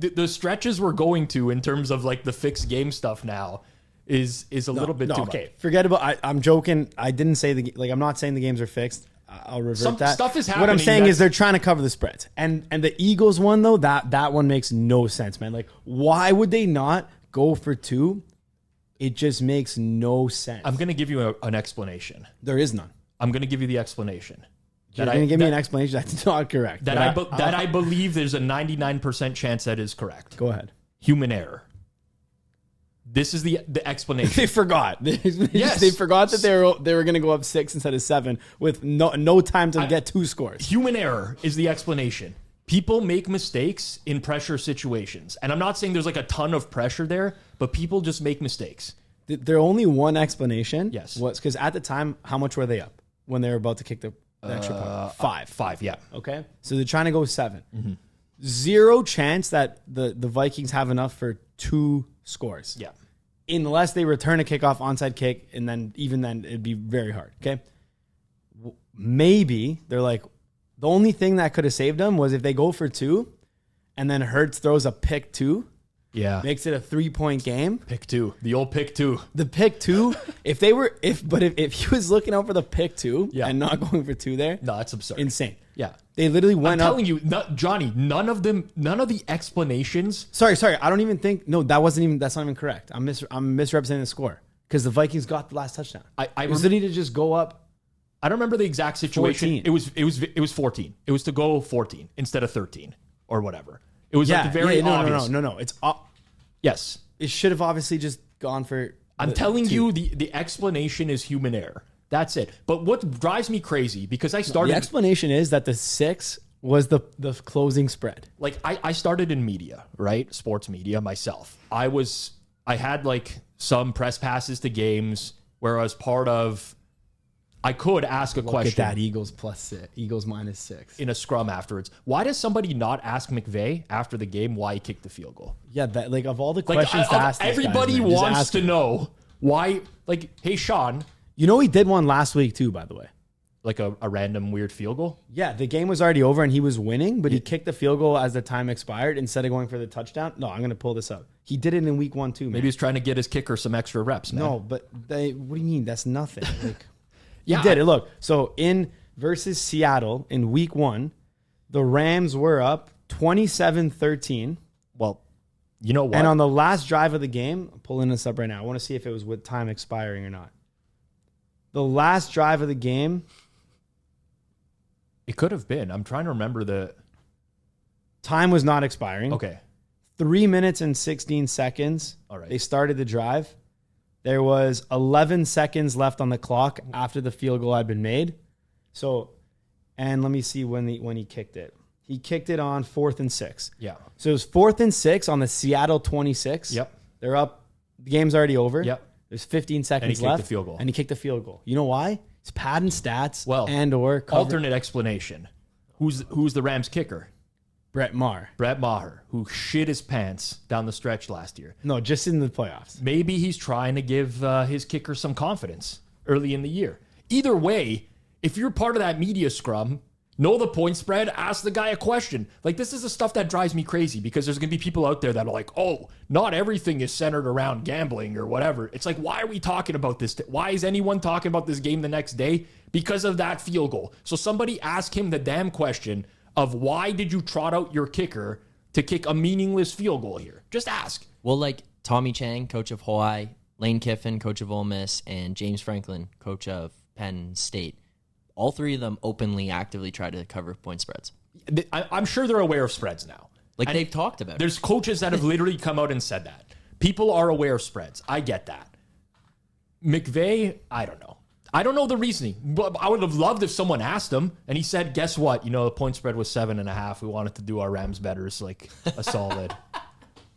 the stretches we're going to in terms of like the fixed game stuff now is a little bit too much. Forget about. I'm joking. I didn't say I'm not saying the games are fixed. I'll revert that. Stuff is happening. What I'm saying is they're trying to cover the spreads. And the Eagles one though, that one makes no sense, man. Like, why would they not go for 2? It just makes no sense. I'm going to give you an explanation. There is none. I'm going to give you the explanation. You're going to give me an explanation that's not correct. I believe there's a 99% chance that is correct. Go ahead. Human error. This is the explanation. They forgot. Yes. They forgot that they were going to go up 6 instead of 7 with no time to get 2 scores. Human error is the explanation. People make mistakes in pressure situations. And I'm not saying there's like a ton of pressure there, but people just make mistakes. There only one explanation. Yes. Was because at the time, how much were they up when they were about to kick the extra point? 5. 5, yeah. Okay. So they're trying to go 7. Mm-hmm. 0 chance that the Vikings have enough for 2 scores. Yeah. Unless they return a kickoff onside kick, and then even then it'd be very hard. Okay. Maybe they're like, the only thing that could have saved them was if they go for 2 and then Hurts throws a pick 2. Yeah. Makes it a 3-point game. Pick 2. The old pick 2. The pick 2. if he was looking out for the pick 2 and not going for 2 there. No, that's absurd. Insane. Yeah. They literally went up. I'm telling you, Johnny, none of the explanations. Sorry. I don't even think, no, that's not even correct. I'm misrepresenting the score because the Vikings got the last touchdown. It was literally to just go up. I don't remember the exact situation. 14. It was 14. It was to go 14 instead of 13 or whatever. It was like very obvious. No. It's yes. It should have obviously just gone for. I'm telling you, the explanation is human error. That's it. But what drives me crazy because I started. The explanation is that the 6 was the closing spread. Like I started in media, right? Sports media myself. I had like some press passes to games where I was part of. I could ask a question. Look at that Eagles +6, Eagles -6 in a scrum afterwards. Why does somebody not ask McVay after the game why he kicked the field goal? Yeah, that like of all the questions to ask, everybody wants to know why. Like, hey, Sean, you know he did one last week too, by the way. Like a random weird field goal. Yeah, the game was already over and he was winning, but he kicked the field goal as the time expired instead of going for the touchdown. No, I'm gonna pull this up. He did it in week 1 too. Man. Maybe he's trying to get his kicker some extra reps. Man. No, but what do you mean? That's nothing. Like. Yeah, he did it. Look, so in versus Seattle in week 1, the Rams were up 27-13. Well, you know what? And on the last drive of the game, I'm pulling this up right now. I want to see if it was with time expiring or not. The last drive of the game. It could have been. I'm trying to remember the. Time was not expiring. Okay. 3 minutes and 16 seconds. All right. They started the drive. There was 11 seconds left on the clock after the field goal had been made. So, and let me see when he kicked it. He kicked it on 4th and 6. Yeah. So it was 4th and 6 on the Seattle 26. Yep. They're up. The game's already over. Yep. There's 15 seconds and he left. Kicked the field goal. And he kicked the field goal. You know why? It's padding stats. Well, or cover. Alternate explanation. Who's the Rams kicker? Brett Maher, who shit his pants down the stretch last year. No, just in the playoffs. Maybe he's trying to give his kicker some confidence early in the year. Either way, if you're part of that media scrum, know the point spread, ask the guy a question. Like, this is the stuff that drives me crazy because there's going to be people out there that are like, oh, not everything is centered around gambling or whatever. It's like, why are we talking about this? Why is anyone talking about this game the next day? Because of that field goal. So somebody ask him the damn question of why did you trot out your kicker to kick a meaningless field goal here? Just ask. Well, like Tommy Chang, coach of Hawaii, Lane Kiffin, coach of Ole Miss, and James Franklin, coach of Penn State. All 3 of them openly, actively try to cover point spreads. I'm sure they're aware of spreads now. Like, they've talked about it. There's coaches that have literally come out and said that. People are aware of spreads. I get that. McVay, I don't know. I don't know the reasoning, but I would have loved if someone asked him and he said, guess what? You know, the point spread was 7.5. We wanted to do our Rams bettors like a solid.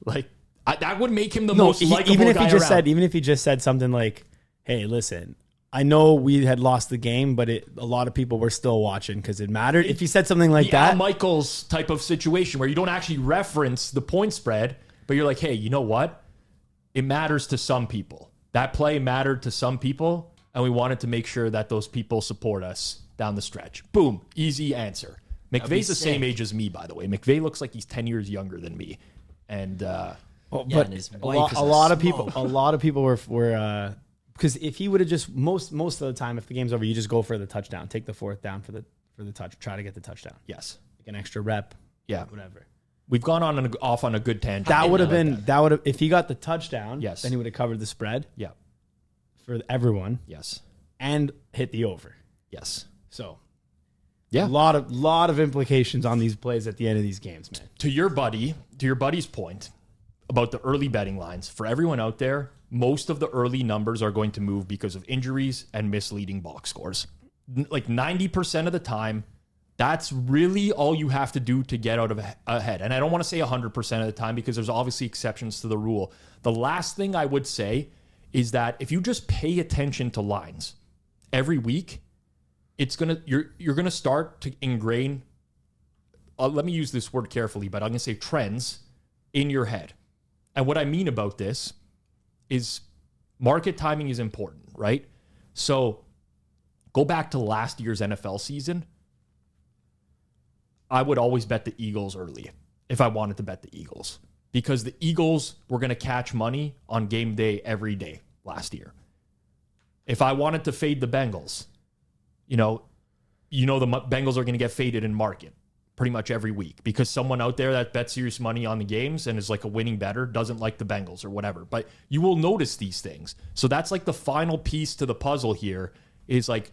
Like, that would make him the most likable even if guy he just around. Even if he just said something like, hey, listen, I know we had lost the game, but a lot of people were still watching because it mattered. If you said something like Al that, Michaels type of situation where you don't actually reference the point spread, but you're like, hey, you know what? It matters to some people. That play mattered to some people, and we wanted to make sure that those people support us down the stretch. Boom. Easy answer. McVay's the same age as me, by the way. McVay looks like he's 10 years younger than me. And but a lot of people were because if he would have just most of the time, if the game's over, you just go for the touchdown, take the fourth down for the touch, try to get the touchdown. yes. Like an extra rep. Yeah. Whatever. We've gone off on a good tangent. That would have if he got the touchdown, Yes. then he would have covered the spread Yeah. for everyone Yes. and hit the over. Yes. So Yeah. a lot of implications on these plays at the end of these games, man. To your buddy's point about the early betting lines, for everyone out there, most of the early numbers are going to move because of injuries and misleading box scores. Like 90% of the time, that's really all you have to do to get out of ahead. And I don't want to say 100% of the time because there's obviously exceptions to the rule. The last thing I would say is that if you just pay attention to lines every week, you're gonna start to ingrain. Let me use this word carefully, but I'm gonna say trends in your head. And what I mean about this is market timing is important, right? So go back to last year's NFL season. I would always bet the Eagles early if I wanted to bet the Eagles because the Eagles were going to catch money on game day every day last year. If I wanted to fade the Bengals, you know the Bengals are going to get faded in market pretty much every week because someone out there that bets serious money on the games and is like a winning bettor doesn't like the Bengals or whatever. But you will notice these things. So that's like the final piece to the puzzle here is like,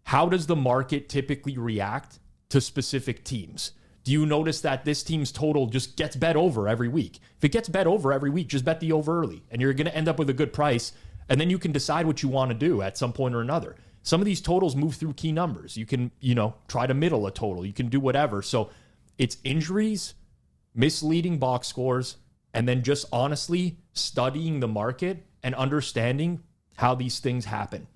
how does the market typically react to specific teams? Do you notice that this team's total just gets bet over every week? If it gets bet over every week, just bet the over early and you're going to end up with a good price. And then you can decide what you want to do at some point or another. Some of these totals move through key numbers. You can, try to middle a total. You can do whatever. So it's injuries, misleading box scores, and then just honestly studying the market and understanding how these things happen.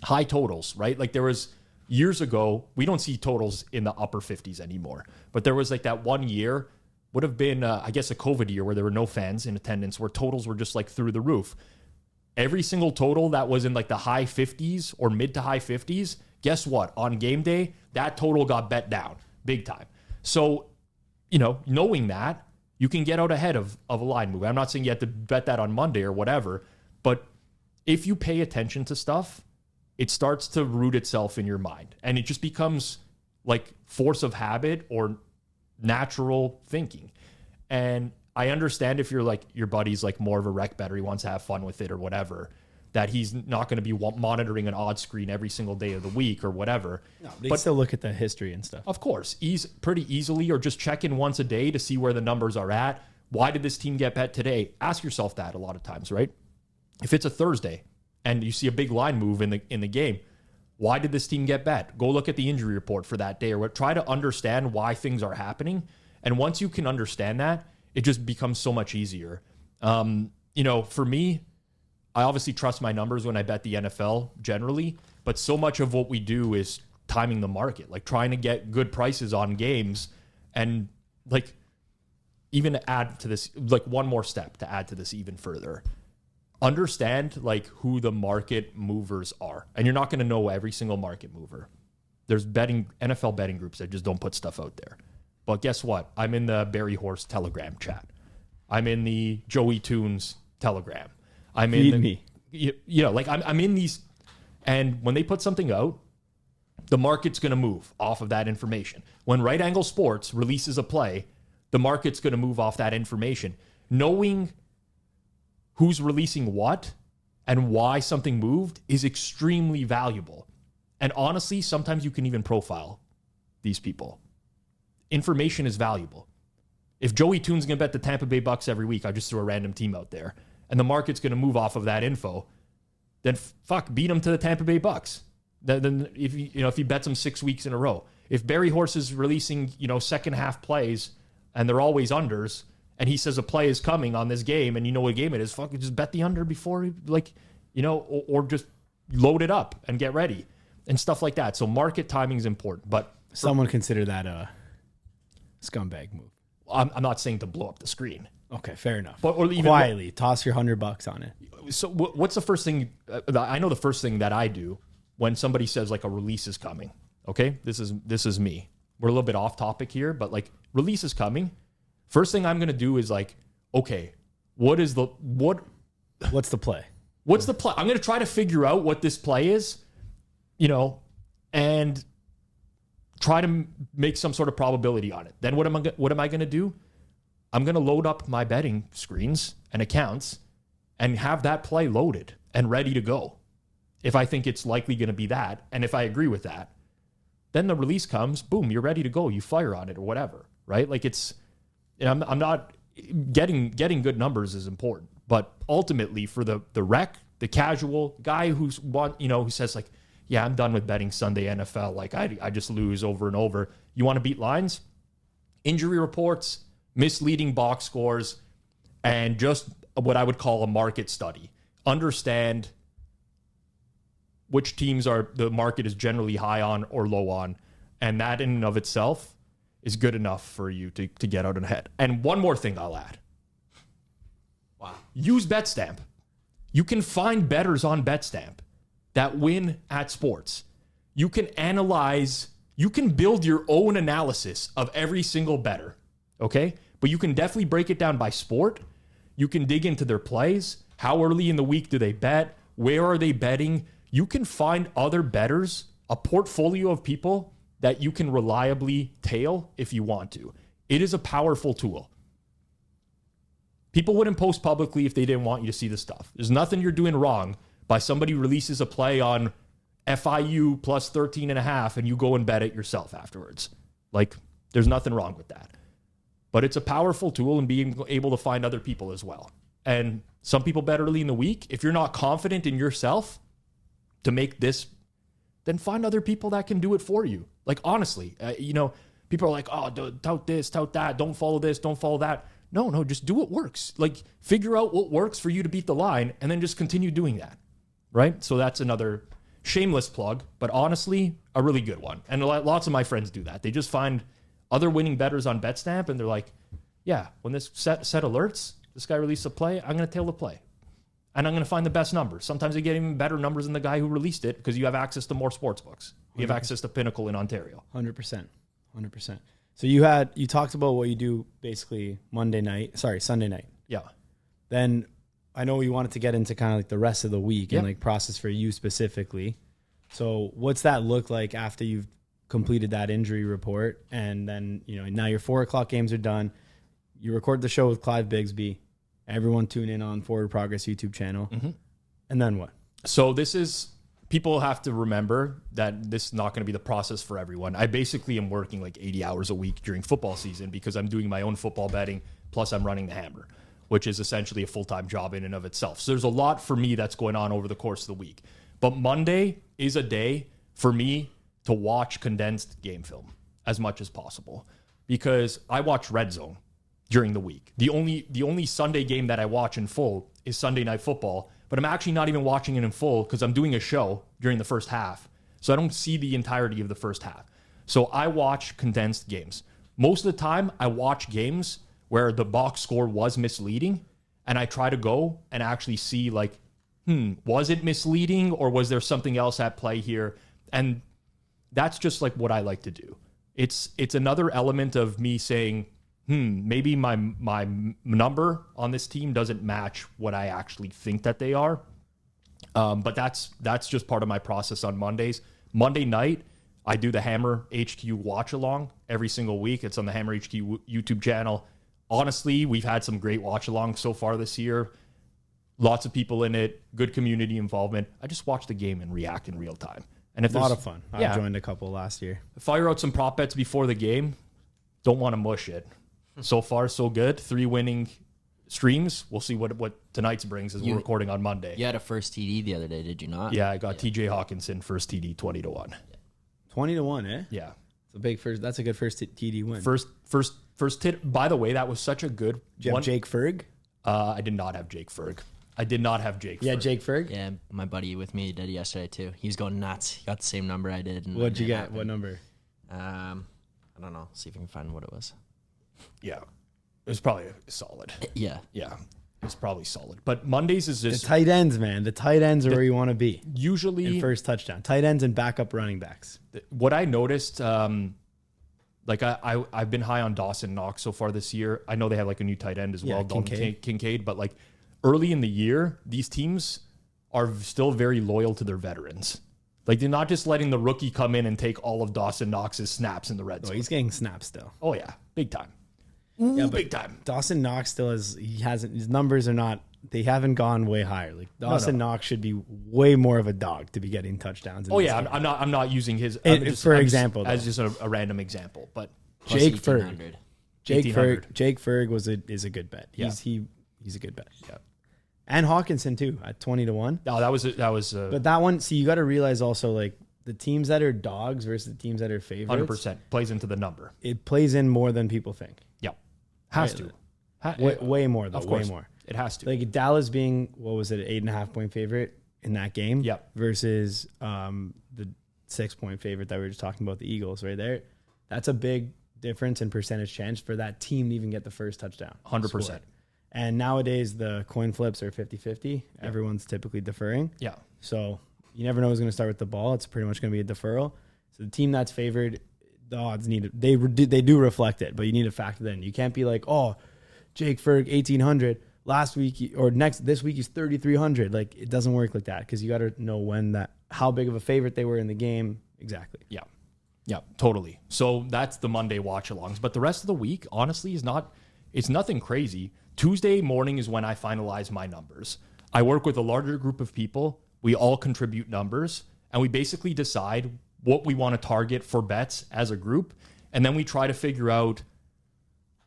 High totals, right? Like there was years ago, we don't see totals in the upper 50s anymore. But there was like that one year, would have been, I guess, a COVID year where there were no fans in attendance, where totals were just like through the roof. Every single total that was in like the high 50s or mid to high 50s, guess what? On game day, that total got bet down big time. So, knowing that, you can get out ahead of a line move. I'm not saying you have to bet that on Monday or whatever, but if you pay attention to stuff, it starts to root itself in your mind. And it just becomes like force of habit or natural thinking. And I understand if you're like your buddy's like more of a rec better, he wants to have fun with it or whatever, that he's not going to be monitoring an odd screen every single day of the week or whatever. No, but still look at the history and stuff. Of course, pretty easily, or just check in once a day to see where the numbers are at. Why did this team get bet today? Ask yourself that a lot of times, right? If it's a Thursday and you see a big line move in the game, why did this team get bet? Go look at the injury report for that day or try to understand why things are happening. And once you can understand that, it just becomes so much easier. For me, I obviously trust my numbers when I bet the NFL generally, but so much of what we do is timing the market, like trying to get good prices on games and like even add to this, like one more step to add to this even further. Understand like who the market movers are. And you're not going to know every single market mover. There's NFL betting groups that just don't put stuff out there. But guess what? I'm in the Barry Horse Telegram chat. I'm in the Joey Tunes Telegram. I'm in me. I'm in these. And when they put something out, the market's going to move off of that information. When Right Angle Sports releases a play, the market's going to move off that information. Knowing who's releasing what and why something moved is extremely valuable. And honestly, sometimes you can even profile these people. Information is valuable. If Joey Tune's going to bet the Tampa Bay Bucks every week, I just threw a random team out there, and the market's going to move off of that info, then beat them to the Tampa Bay Bucks. Then if he bets them 6 weeks in a row. If Barry Horse is releasing, second half plays and they're always unders, and he says a play is coming on this game and you know what game it is, fucking just bet the under before, or just load it up and get ready and stuff like that. So market timing is important, but someone consider that a scumbag move. I'm not saying to blow up the screen. Okay, fair enough. But or even quietly toss your $100 on it. So what's the first thing? I know the first thing that I do when somebody says like a release is coming. Okay, this is me. We're a little bit off topic here, but like release is coming. First thing I'm gonna do is like, okay, what's the play? What's the play? I'm gonna try to figure out what this play is, and try to make some sort of probability on it. Then what am I gonna do? I'm gonna load up my betting screens and accounts and have that play loaded and ready to go. If I think it's likely gonna be that, and if I agree with that, then the release comes, boom, you're ready to go. You fire on it or whatever, right? Like I'm not getting good numbers is important, but ultimately for the rec, the casual guy who says like, yeah, I'm done with betting Sunday NFL. Like I just lose over and over. You want to beat lines? Injury reports, misleading box scores, and just what I would call a market study. Understand which teams the market is generally high on or low on. And that in and of itself is good enough for you to get out ahead. And one more thing I'll add. Wow. Use betstamp. You can find bettors on betstamp that win at sports. You can build your own analysis of every single bettor, okay? But you can definitely break it down by sport. You can dig into their plays. How early in the week do they bet? Where are they betting? You can find other bettors, a portfolio of people that you can reliably tail if you want to. It is a powerful tool. People wouldn't post publicly if they didn't want you to see the stuff. There's nothing you're doing wrong by somebody releases a play on FIU plus 13.5 and you go and bet it yourself afterwards. Like, there's nothing wrong with that. But it's a powerful tool in being able to find other people as well. And some people bet early in the week. If you're not confident in yourself to make this, then find other people that can do it for you. Like, honestly, people are like, oh, tout this, tout that. Don't follow this, don't follow that. No, just do what works. Like, figure out what works for you to beat the line and then just continue doing that, right? So that's another shameless plug, but honestly, a really good one. And lots of my friends do that. They just find other winning bettors on Betstamp and they're like, yeah, when this set alerts, this guy released a play, I'm going to tail the play. And I'm going to find the best numbers. Sometimes you get even better numbers than the guy who released it because you have access to more sportsbooks. You have access to Pinnacle in Ontario. 100%. So you talked about what you do basically Sunday night. Yeah. Then I know you wanted to get into kind of like the rest of the week and like process for you specifically. So what's that look like after you've completed that injury report? And then, now your 4:00 games are done. You record the show with Clive Bigsby. Everyone tune in on Forward Progress YouTube channel. Mm-hmm. And then what? So people have to remember that this is not going to be the process for everyone. I basically am working like 80 hours a week during football season because I'm doing my own football betting, plus I'm running the Hammer, which is essentially a full-time job in and of itself. So there's a lot for me that's going on over the course of the week. But Monday is a day for me to watch condensed game film as much as possible because I watch Red Zone during the week. The only Sunday game that I watch in full is Sunday Night Football, but I'm actually not even watching it in full because I'm doing a show during the first half. So I don't see the entirety of the first half. So I watch condensed games. Most of the time, I watch games where the box score was misleading, and I try to go and actually see like, was it misleading or was there something else at play here? And that's just like what I like to do. It's another element of me saying, maybe my number on this team doesn't match what I actually think that they are. But that's just part of my process on Mondays. Monday night, I do the Hammer HQ watch along every single week. It's on the Hammer HQ YouTube channel. Honestly, we've had some great watch alongs so far this year. Lots of people in it, good community involvement. I just watch the game and react in real time. And if a lot of fun. I joined a couple last year. Fire out some prop bets before the game. Don't want to mush it. So far, so good. 3 winning streams. We'll see what tonight's brings as we're recording on Monday. You had a first TD the other day, did you not? Yeah, I got TJ Hawkinson first TD 20-1. 20-1, eh? Yeah. It's a big first. That's a good first TD win. First tit. By the way, that was such a good Did you have Jake Ferg? I did not have Jake Ferg. I did not have Jake. Yeah, Ferg. Jake Ferg. Yeah, my buddy with me did yesterday too. He was going nuts. He got the same number I did. And What'd you it get? happened. What number? I don't know. See if I can find what it was. Yeah, it was probably solid. Yeah. Yeah, it's probably solid. But Mondays is The just tight ends, man. The tight ends are where you want to be. usually In first touchdown. Tight ends and backup running backs. what I noticed. Like I've been high on Dawson Knox so far this year. I know they have like a new tight end as well, Dalton Kincaid. But like early in the year, these teams are still very loyal to their veterans. Like they're not just letting the rookie come in and take all of Dawson Knox's snaps in the red Oh, zone. he's getting snaps still. Oh yeah, big time. Yeah, but Big time. Dawson Knox still has. He hasn't. His numbers are not. They haven't gone way higher. Like Dawson Knox should be way more of a dog to be getting touchdowns. Oh yeah, I'm not using his example, as just a random example, but Plus Jake 1800. Ferg. Jake Ferg is a good bet. He's a good bet. Yeah. And Hawkinson too at 20-1. No, that was But that one, see, you got to realize also like the teams that are dogs versus the teams that are favorites. 100% plays into the number. It plays in more than people think. Yeah, has Right. to. Way more though. Of course. Way more. It has to. Like Dallas being what was it, an 8.5 point favorite in that game? Yep. Versus the 6 point favorite that we were just talking about, the Eagles, right there. That's a big difference in percentage chance for that team to even get the first touchdown. 100%. scored. And nowadays the coin flips are 50-50. Everyone's typically deferring. Yeah. So you never know who's going to start with the ball. It's pretty much going to be a deferral. So the team that's favored, the odds they do reflect it, but you need to factor that in. You can't be like, oh, Jake Ferg 1,800 last week or this week he's 3,300. Like it doesn't work like that because you got to know how big of a favorite they were in the game exactly. Yeah. Yeah, totally. So that's the Monday watch alongs, but the rest of the week honestly it's nothing crazy. Tuesday morning is when I finalize my numbers. I work with a larger group of people. We all contribute numbers and we basically decide what we want to target for bets as a group. And then we try to figure out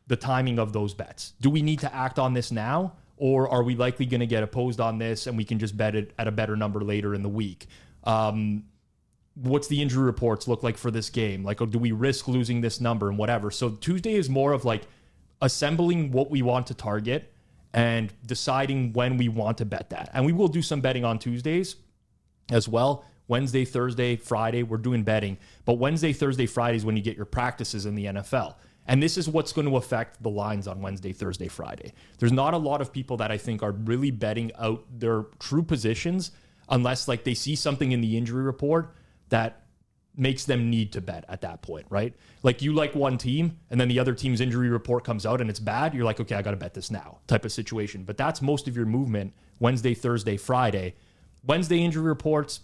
the timing of those bets. Do we need to act on this now? Or are we likely going to get opposed on this and we can just bet it at a better number later in the week? What's the injury reports look like for this game? Like, do we risk losing this number and whatever? So Tuesday is more of like assembling what we want to target and deciding when we want to bet that. And we will do some betting on Tuesdays as well. Wednesday, Thursday, Friday, we're doing betting. But Wednesday, Thursday, Friday is when you get your practices in the NFL. And this is what's going to affect the lines on Wednesday, Thursday, Friday. There's not a lot of people that I think are really betting out their true positions unless like they see something in the injury report that makes them need to bet at that point, right? Like you like one team and then the other team's injury report comes out and it's bad. You're like, okay, I got to bet this now type of situation. But that's most of your movement Wednesday, Thursday, Friday. Wednesday injury reports,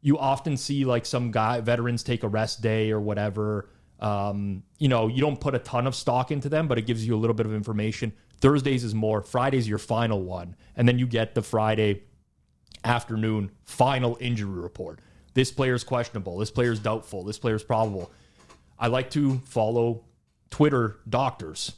you often see like some veterans take a rest day or whatever. You don't put a ton of stock into them, but it gives you a little bit of information. Thursdays is more. Friday's your final one. And then you get the Friday afternoon final injury report. This player's questionable. This player's doubtful. This player's probable. I like to follow Twitter doctors.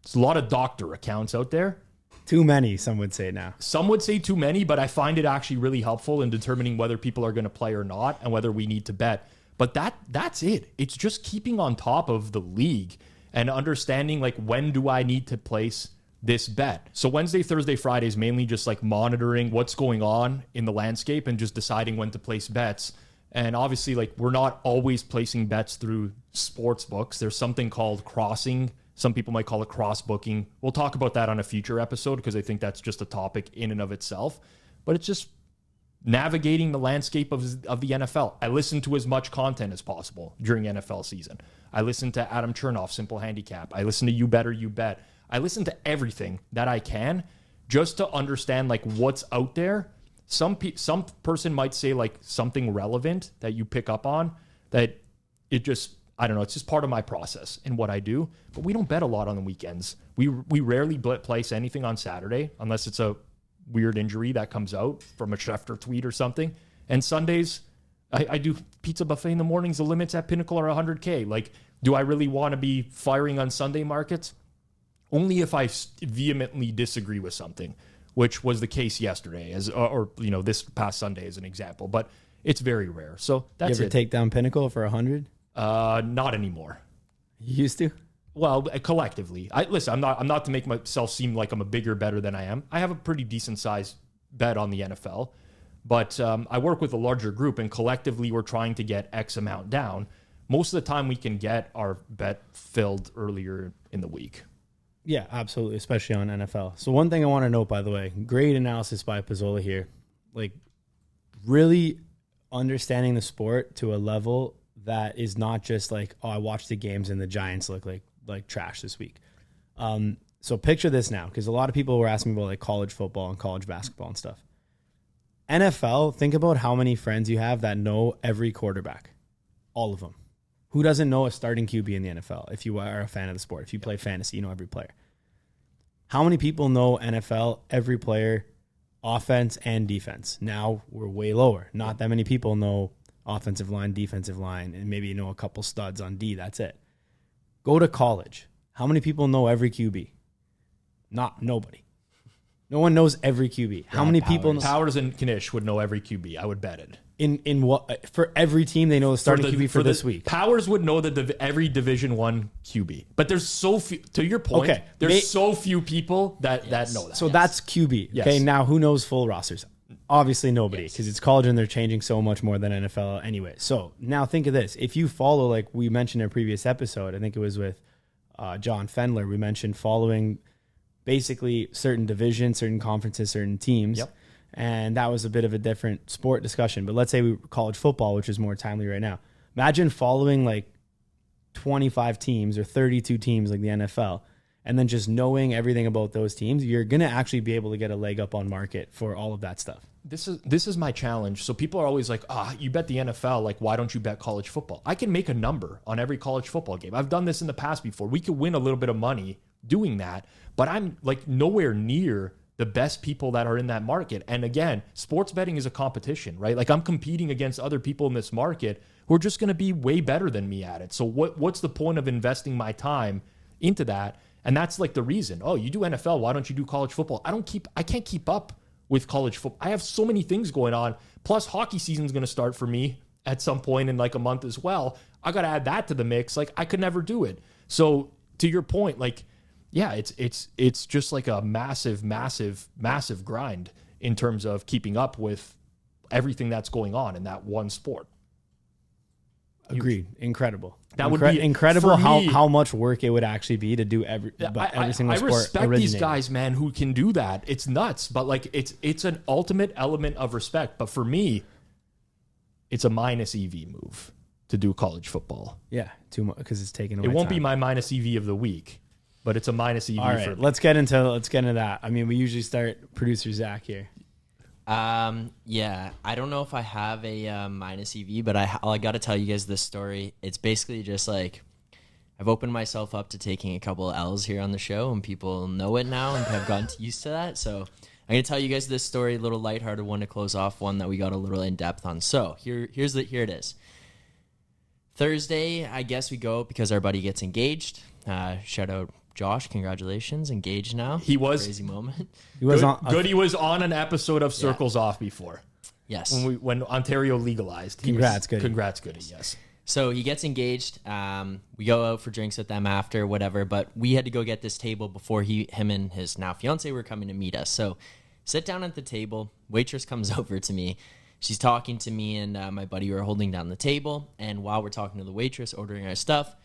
There's a lot of doctor accounts out there. Too many, some would say now. Some would say too many, but I find it actually really helpful in determining whether people are going to play or not and whether we need to bet. But that's it. It's just keeping on top of the league and understanding like when do I need to place this bet. So Wednesday, Thursday, Friday is mainly just like monitoring what's going on in the landscape and just deciding when to place bets. And obviously like we're not always placing bets through sports books. There's something called crossing. Some people might call it cross booking. We'll talk about that on a future episode because I think that's just a topic in and of itself. But it's just navigating the landscape of the NFL. I listen to as much content as possible during NFL season. I listen to Adam Chernoff, Simple Handicap. I listen to You Better You Bet. I listen to everything that I can just to understand like what's out there. Some person might say like something relevant that you pick up on that it just, I don't know, it's just part of my process and what I do. But we don't bet a lot on the weekends. We rarely place anything on Saturday unless it's a weird injury that comes out from a Schefter tweet or something. And Sundays, I do pizza buffet in the mornings. The limits at Pinnacle are 100K. Like, do I really want to be firing on Sunday markets? Only if I vehemently disagree with something, which was the case yesterday, or this past Sunday as an example. But it's very rare. So that's You ever take down Pinnacle for 100? Not anymore. You used to? Well, collectively. Listen, I'm not to make myself seem like I'm a bigger better than I am. I have a pretty decent sized bet on the NFL, but I work with a larger group, and collectively we're trying to get X amount down. Most of the time we can get our bet filled earlier in the week. Yeah, absolutely, especially on NFL. So one thing I want to note, by the way, great analysis by Pizzola here. Like, really understanding the sport to a level that is not just like, oh, I watched the games and the Giants look like trash this week. So picture this now, because a lot of people were asking me about like college football and college basketball and stuff. NFL, think about how many friends you have that know every quarterback. All of them. Who doesn't know a starting QB in the NFL if you are a fan of the sport? If you play fantasy, you know every player. How many people know NFL, every player, offense and defense? Now we're way lower. Not that many people know offensive line, defensive line, and maybe you know a couple studs on D. That's it. Go to college. How many people know every QB? Nobody. No one knows every QB. How many people? Powers and Knish would know every QB. I would bet it. In what, for every team they know the starting QB for this week. Powers would know every Division I QB, but there's so few. To your point, there's so few people that know that. So that's QB. Yes. Okay, now who knows full rosters? Obviously nobody, because it's college and they're changing so much more than NFL anyway. So now think of this: if you follow, like we mentioned in a previous episode, I think it was with John Fendler, we mentioned following basically certain divisions, certain conferences, certain teams. Yep. And that was a bit of a different sport discussion. But let's say we college football, which is more timely right now. Imagine following like 25 teams or 32 teams like the NFL, and then just knowing everything about those teams. You're going to actually be able to get a leg up on market for all of that stuff. This is my challenge. So people are always like, you bet the NFL. Like, why don't you bet college football? I can make a number on every college football game. I've done this in the past before. We could win a little bit of money doing that, but I'm like nowhere near the best people that are in that market. And again, sports betting is a competition, right? Like I'm competing against other people in this market who are just going to be way better than me at it. So what's the point of investing my time into that? And that's like the reason. Oh, you do NFL. Why don't you do college football? I can't keep up with college football. I have so many things going on. Plus hockey season is going to start for me at some point in like a month as well. I got to add that to the mix. Like I could never do it. So to your point, like, yeah, it's just like a massive grind in terms of keeping up with everything that's going on in that one sport. Agreed. Incredible. That would be incredible how much work it would actually be to do every single sport. I respect these guys, man, who can do that. It's nuts, but like it's an ultimate element of respect. But for me, it's a minus EV move to do college football. Yeah, too much because it's taken away. It won't time. be my minus EV of the week. But it's a minus EV. All right, for me. let's get into that. I mean, we usually start producer Zach here. Yeah, I don't know if I have a minus EV, but I got to tell you guys this story. It's basically just like I've opened myself up to taking a couple of L's here on the show, and people know it now and have gotten used to that. So I'm gonna tell you guys this story, a little lighthearted one to close off, one that we got a little in depth on. So here it is. Thursday, I guess we go because our buddy gets engaged. Shout out Josh, congratulations, engaged now. He was crazy moment. He was good. He was on an episode of Circles Off before. Yes, when Ontario legalized. Congrats, Goody. Congrats, Goody. Yes. So he gets engaged. We go out for drinks with them after, whatever. But we had to go get this table before him and his now fiance were coming to meet us. So sit down at the table. Waitress comes over to me. She's talking to me and my buddy. We're holding down the table, and while we're talking to the waitress, ordering our stuff,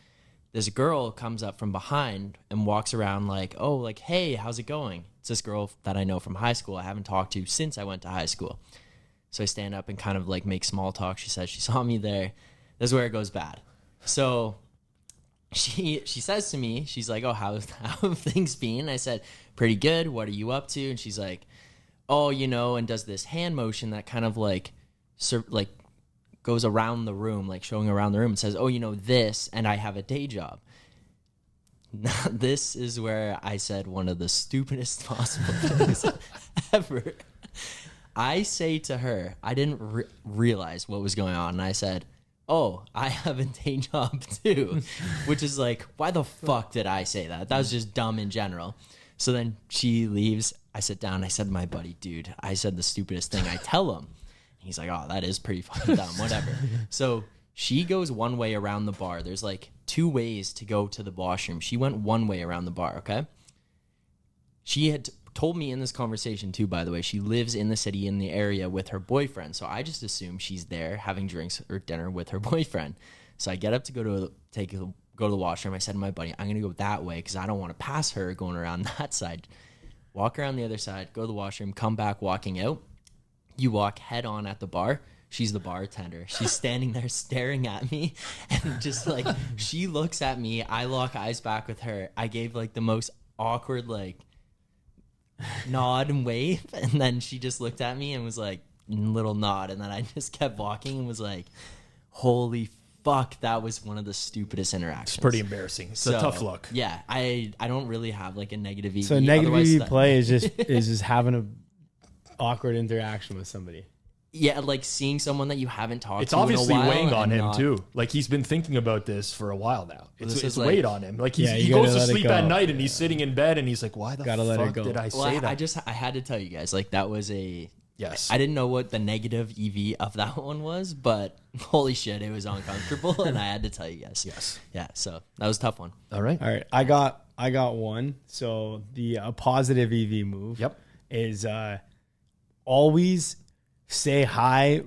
this girl comes up from behind and walks around like, oh, like, hey, how's it going? It's this girl that I know from high school. I haven't talked to since I went to high school. So I stand up and kind of like make small talk. She says she saw me there. This is where it goes bad. So she says to me, she's like, oh, how have things been? I said, pretty good. What are you up to? And she's like, oh, and does this hand motion that kind of like goes around the room, like showing around the room, and says, oh, this, and I have a day job. Now, this is where I said one of the stupidest possible things ever. I say to her, I didn't realize what was going on, and I said, oh, I have a day job too, which is like, why the fuck did I say that? That was just dumb in general. So then she leaves. I sit down. I said to my buddy, dude, I said the stupidest thing. I tell him. He's like, oh, that is pretty fucking dumb, whatever. So she goes one way around the bar. There's like 2 ways to go to the washroom. She went one way around the bar, okay? She had told me in this conversation too, by the way, she lives in the city in the area with her boyfriend. So I just assume she's there having drinks or dinner with her boyfriend. So I get up to go to the washroom. I said to my buddy, I'm going to go that way because I don't want to pass her going around that side. Walk around the other side, go to the washroom, come back walking out. You walk head on at the bar. She's the bartender. She's standing there staring at me and just like, she looks at me. I lock eyes back with her. I gave like the most awkward like nod and wave. And then she just looked at me and was like, little nod. And then I just kept walking and was like, holy fuck, that was one of the stupidest interactions. It's pretty embarrassing. It's a tough look. Yeah, I don't really have like a negative EV. So negative EV play is just having a awkward interaction with somebody. Yeah, like seeing someone that you haven't talked it's to in a obviously while weighing on him not, too. Like he's been thinking about this for a while now. It's like, weighed on him. Like he you goes gotta to let it sleep go. at night and he's sitting in bed and he's like, why the Gotta let it fuck go. did I Well, say that? I had to tell you guys, like that was a Yes. I didn't know what the negative EV of that one was, but holy shit, it was uncomfortable and I had to tell you guys. Yes. Yeah, so that was a tough one. All right. All right, I got one. So the positive EV move is always say hi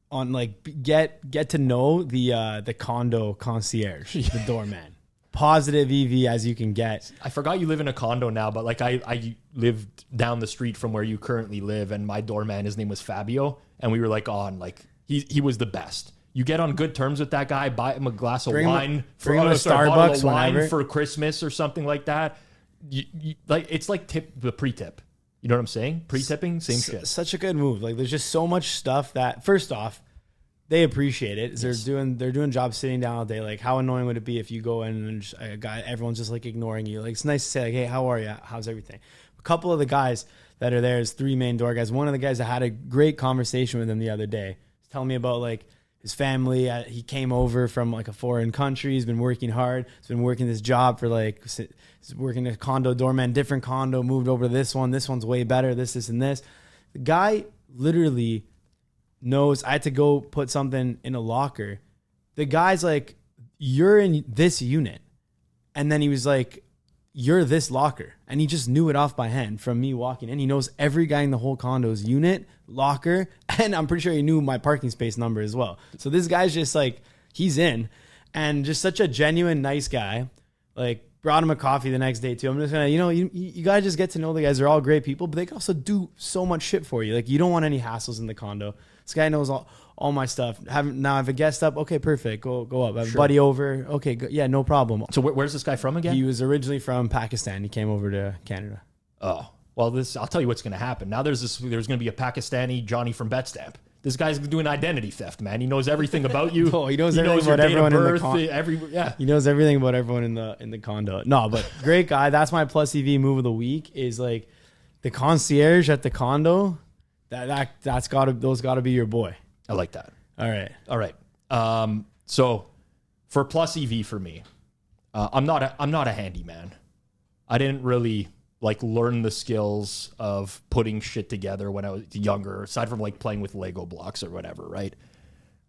on like get to know the condo concierge, the doorman. Positive EV as you can get. I forgot you live in a condo now, but like I lived down the street from where you currently live, and my doorman, his name was Fabio, and we were like on like he was the best. You get on good terms with that guy, buy him a glass of wine, bring him a Starbucks wine for Christmas or something like that. You like it's like the pre-tip. You know what I'm saying? Pre-tipping, same shit. Such a good move. Like there's just so much stuff that first off, they appreciate it. Yes. They're doing jobs sitting down all day. Like how annoying would it be if you go in and just, a guy, everyone's just like ignoring you. Like it's nice to say like, hey, how are you? How's everything? A couple of the guys that are there is 3 main door guys. One of the guys that had a great conversation with him the other day. He's telling me about like his family. He came over from like a foreign country. He's been working hard. He's been working this job for like, he's working a condo doorman, different condo, moved over to this one. This one's way better. This, and this. The guy literally knows I had to go put something in a locker. The guy's like, you're in this unit. And then he was like, you're this locker. And he just knew it off by hand from me walking in. He knows every guy in the whole condo's unit, locker, and I'm pretty sure he knew my parking space number as well. So this guy's just like, he's in. And just such a genuine, nice guy. Like, brought him a coffee the next day too. I'm just gonna, you gotta just get to know the guys. They're all great people, but they can also do so much shit for you. Like, you don't want any hassles in the condo. This guy knows all my stuff. Now I have a guest up. Okay, perfect. Go up. I have a buddy over. Okay, yeah, no problem. So where's this guy from again? He was originally from Pakistan. He came over to Canada. Oh, well, I'll tell you what's going to happen. Now there's going to be a Pakistani Johnny from betstamp. This guy's doing identity theft, man. He knows everything about you. Oh, he knows everything about everyone in the condo. He knows everything about everyone in the condo. No, but great guy. That's my plus EV move of the week is like the concierge at the condo. Those gotta be your boy. I like that. All right. So for plus EV for me, I'm not a handyman. I didn't really like learn the skills of putting shit together when I was younger, aside from like playing with Lego blocks or whatever, right?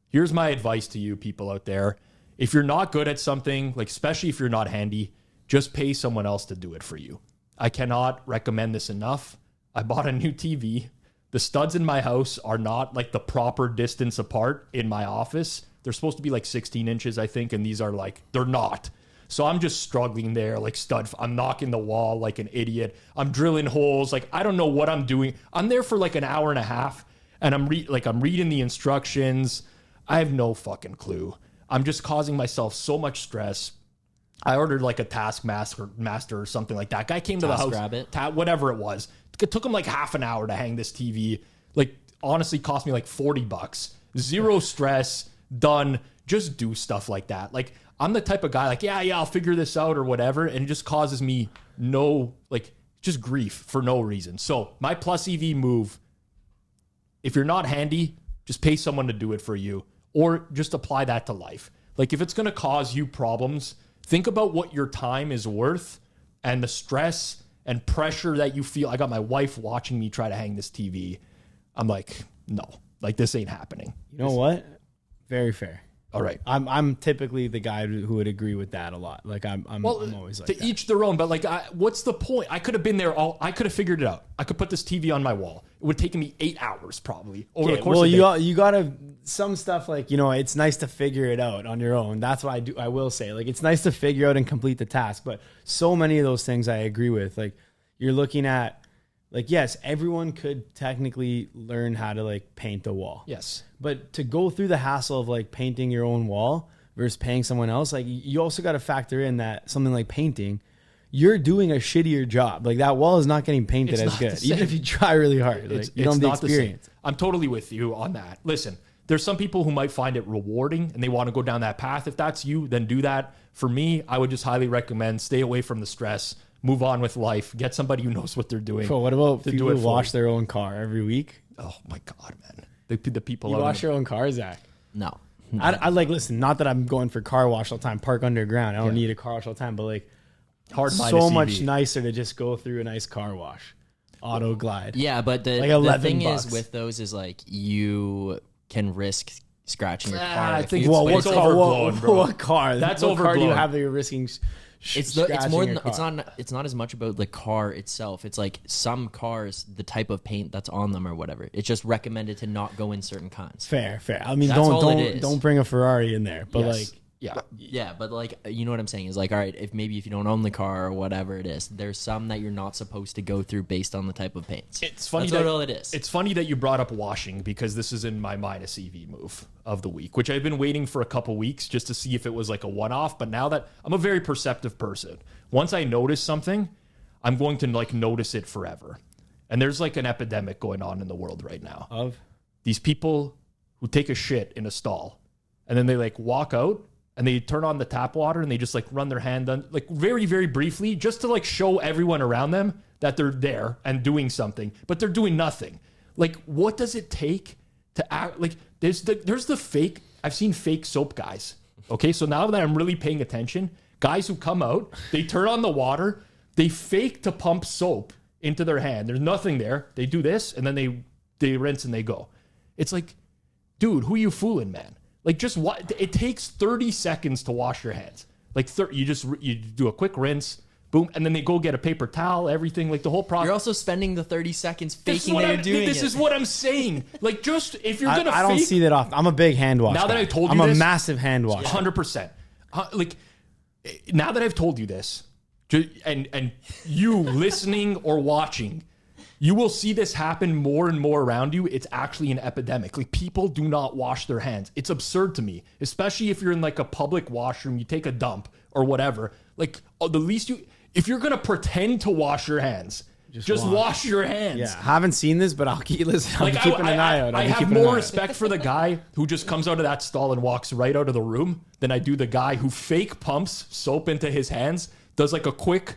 Here's my advice to you people out there. If you're not good at something, like especially if you're not handy, just pay someone else to do it for you. I cannot recommend this enough. I bought a new TV. The studs in my house are not like the proper distance apart in my office. They're supposed to be like 16 inches, I think. And these are like, they're not. So I'm just struggling there, like I'm knocking the wall like an idiot. I'm drilling holes. Like, I don't know what I'm doing. I'm there for like an hour and a half and I'm reading the instructions. I have no fucking clue. I'm just causing myself so much stress. I ordered like a taskmaster or something like that. Guy came to the house, whatever it was. It took him like half an hour to hang this TV. Like, honestly, cost me like $40. Zero stress, done. Just do stuff like that. Like, I'm the type of guy like, yeah, I'll figure this out or whatever. And it just causes me just grief for no reason. So my plus EV move, if you're not handy, just pay someone to do it for you or just apply that to life. Like, if it's going to cause you problems, think about what your time is worth and the stress and pressure that you feel. I got my wife watching me try to hang this TV. I'm like, no, like this ain't happening. You know what? Very fair. All right. I'm typically the guy who would agree with that a lot. Like I'm always like to that. each their own. But like, what's the point? I could have been there I could have figured it out. I could put this TV on my wall. It would have taken me 8 hours probably over the course of the day. You gotta some stuff like it's nice to figure it out on your own. That's what I do. I will say like it's nice to figure out and complete the task. But so many of those things I agree with. Like you're looking at. Like, yes, everyone could technically learn how to, like, paint a wall. Yes. But to go through the hassle of, like, painting your own wall versus paying someone else, like, you also got to factor in that something like painting, you're doing a shittier job. Like, that wall is not getting painted as good, even if you try really hard. Like, you don't have the experience. I'm totally with you on that. Listen, there's some people who might find it rewarding and they want to go down that path. If that's you, then do that. For me, I would just highly recommend stay away from the stress. Move on with life. Get somebody who knows what they're doing. So what about people who wash their own car every week? Oh my God, man! The people. You wash your own car, Zach? No. I like listen. Not that I'm going for car wash all the time. Park underground. I don't need a car wash all the time. But like, so much nicer to just go through a nice car wash. Auto glide. Yeah, but the thing is with those is like you can risk scratching your car. I think it's overblown, bro. What car? That's what overblown. Car do you have that you're risking? It's not as much about the car itself. It's like some cars, the type of paint that's on them or whatever. It's just recommended to not go in certain kinds. Fair. I mean, don't bring a Ferrari in there. But like, yeah, but like, you know what I'm saying is like, all right, if you don't own the car or whatever it is, there's some that you're not supposed to go through based on the type of paints. It's funny that's all it is. It's funny that you brought up washing because this is in my minus EV move of the week, which I've been waiting for a couple weeks just to see if it was like a one-off. But now that I'm a very perceptive person, once I notice something, I'm going to like notice it forever. And there's like an epidemic going on in the world right now of these people who take a shit in a stall and then they like walk out and they turn on the tap water and they just like run their hand on like very, very briefly just to like show everyone around them that they're there and doing something, but they're doing nothing. Like, what does it take to act? Like, there's the fake. I've seen fake soap guys. Okay, so now that I'm really paying attention, guys who come out, they turn on the water, they fake to pump soap into their hand. There's nothing there. They do this and then they rinse and they go. It's like, dude, who are you fooling, man? Like, just what? It takes 30 seconds to wash your hands. Like, you do a quick rinse, boom, and then they go get a paper towel, everything, like the whole process. You're also spending the 30 seconds faking that you're doing This is what I'm saying. Like, just if you're gonna, I don't see that often. I'm a big hand washer. Now that I told you, I'm this, a massive hand washer. 100%. Like, now that I've told you this, and you listening or watching. You will see this happen more and more around you. It's actually an epidemic. Like, people do not wash their hands. It's absurd to me, especially if you're in like a public washroom, you take a dump or whatever. Like, the least if you're going to pretend to wash your hands, just wash your hands. Yeah, I haven't seen this, but I'll keep listening. I'm keeping an eye out. I have more respect for the guy who just comes out of that stall and walks right out of the room than I do the guy who fake pumps soap into his hands, does like a quick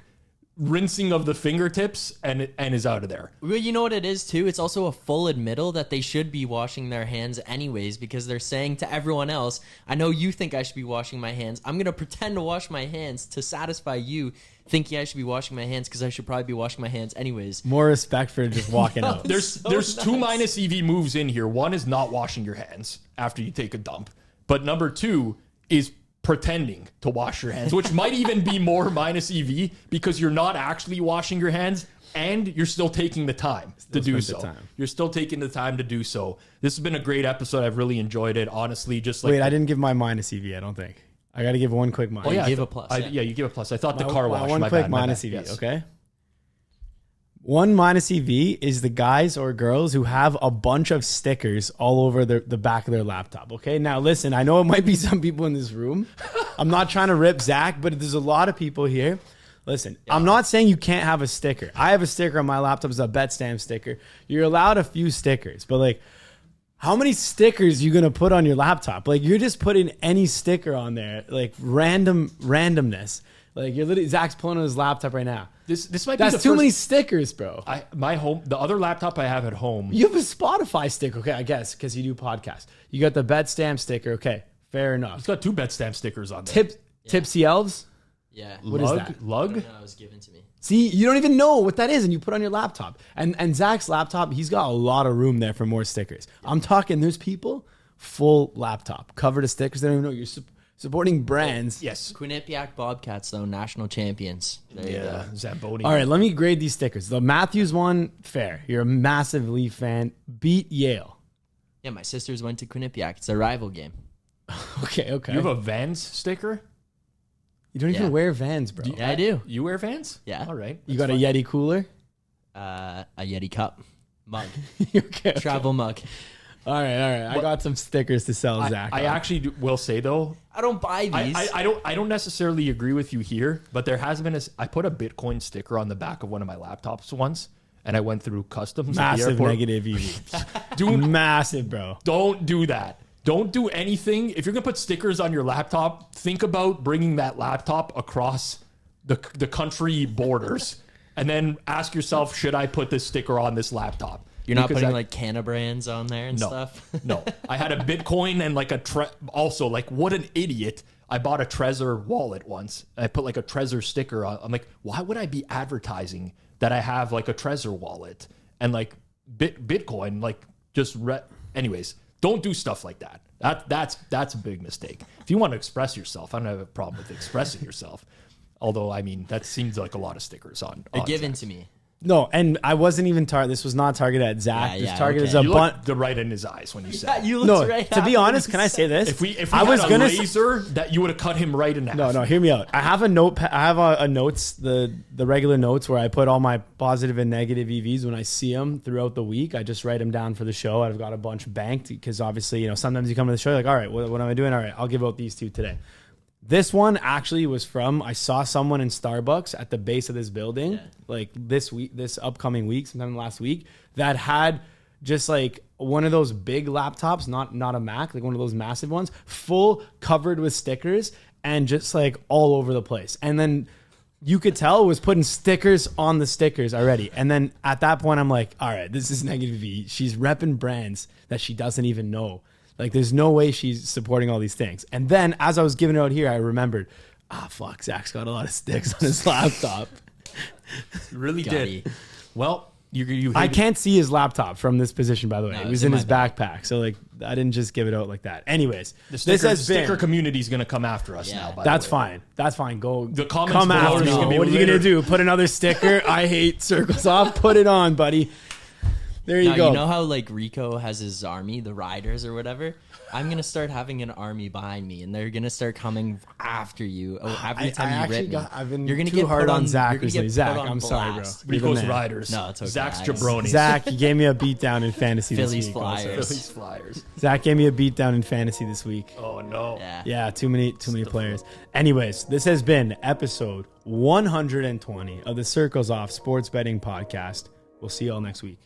rinsing of the fingertips and is out of there. Well, you know what it is too? It's also a full admittal that they should be washing their hands anyways, because they're saying to everyone else, I know you think I should be washing my hands. I'm going to pretend to wash my hands to satisfy you thinking I should be washing my hands because I should probably be washing my hands anyways. More respect for just walking out. There's two minus EV moves in here. One is not washing your hands after you take a dump. But number two is pretending to wash your hands, which might even be more minus EV because you're not actually washing your hands and you're still taking the time to do so. You're still taking the time to do so. This has been a great episode. I've really enjoyed it. Honestly, just like... Wait, I didn't give my minus EV, I don't think. I got to give one quick minus. Oh, yeah, you gave a plus. Yeah, you give a plus. I thought the car wash. One quick minus EV, okay? One minus EV is the guys or girls who have a bunch of stickers all over the back of their laptop, okay? Now, listen, I know it might be some people in this room. I'm not trying to rip Zach, but there's a lot of people here. Listen, I'm not saying you can't have a sticker. I have a sticker on my laptop. It's a betstamp sticker. You're allowed a few stickers, but like, how many stickers are you going to put on your laptop? Like, you're just putting any sticker on there, like randomness. Like, you're literally, Zach's pulling on his laptop right now. This might be That's too many stickers, bro. The other laptop I have at home. You have a Spotify sticker, okay? I guess because you do podcasts. You got the betstamp sticker, okay? Fair enough. It's got two betstamp stickers on there. Tipsy elves. Yeah. What is that? Lug. No, it was given to me. See, you don't even know what that is, and you put on your laptop. And Zach's laptop, he's got a lot of room there for more stickers. I'm talking. There's people full laptop covered with stickers. They don't even know you're supporting brands. Yes. Quinnipiac Bobcats, though, national champions. There you go. Zamboni. All right, let me grade these stickers. The Matthews one, fair. You're a massive Leaf fan. Beat Yale. Yeah, my sisters went to Quinnipiac. It's a rival game. Okay. You have a Vans sticker? You don't even Yeah. wear Vans, bro. Yeah, I do. You wear Vans? Yeah. All right. You got a Yeti cooler? A Yeti cup. Mug. Okay. Travel mug. All right. I got some stickers to sell, Zach. I actually will say though, I don't buy these. I don't necessarily agree with you here, but there has been I put a Bitcoin sticker on the back of one of my laptops once, and I went through customs. at the Massive airport. negative EV. Dude, Massive, bro. don't do that. Don't do anything. If you're gonna put stickers on your laptop, think about bringing that laptop across the country borders, and then ask yourself, should I put this sticker on this laptop? You're not Because putting like Canna brands on there and No, stuff? no. I had a Bitcoin and like also like what an idiot. I bought a Trezor wallet once. I put like a Trezor sticker on. I'm like, why would I be advertising that I have like a Trezor wallet and like Bitcoin? Like just anyways, don't do stuff like that. That's a big mistake. If you want to express yourself, I don't have a problem with expressing yourself. Although I mean that seems like a lot of stickers on. They're given to me. No, and I wasn't even this was not targeted at Zach. Yeah, This targeted okay. as a You bunt. looked the right in his eyes when you said. Yeah, it. you No, looked right to be at honest, me. can I say this? If we I had was a gonna laser, that you would have cut him right in half. No, hear me out. I have a note. I have a notes, the regular notes where I put all my positive and negative EVs when I see them throughout the week. I just write them down for the show. I've got a bunch banked because obviously, sometimes you come to the show, you're like, all right, what am I doing? All right, I'll give out these two today. This one actually was I saw someone in Starbucks at the base of this building, like this upcoming week, sometime last week, that had just like one of those big laptops, not a Mac, like one of those massive ones, full covered with stickers and just like all over the place. And then you could tell it was putting stickers on the stickers already. And then at that point, I'm like, all right, this is negative V. She's repping brands that she doesn't even know. Like, there's no way she's supporting all these things. And then as I was giving it out here, I remembered, fuck, Zach's got a lot of sticks on his laptop. Really Johnny. did. Well, you I can't see his laptop from this position, by the way. No, it it's was in in my his backpack. So, like, I didn't just give it out like that. Anyways, the been. sticker community is going to come after us now. By That's the way. fine. That's fine. Go. The comments come below after are me. gonna be What are you going to littered. do? Put another sticker? I hate circles off. Put it on, buddy. There you Now, go. you know how like Rico has his army, the riders or whatever? I'm going to start having an army behind me and they're going to start coming after you every time you rip me. I've been You're gonna too get hard put on Zach you're gonna recently. get Zach, put on I'm sorry, bro. blast. You're the Rico's man. Riders. No, it's okay. Zach's I- jabronis. Zach, you gave me a beat down in fantasy Phillies this week. Flyers. also. Phillies Flyers. Zach gave me a beat down in fantasy this week. Oh no. Yeah. Yeah, too many players. Anyways, this has been episode 120 of the Circles Off Sports Betting Podcast. We'll see y'all next week.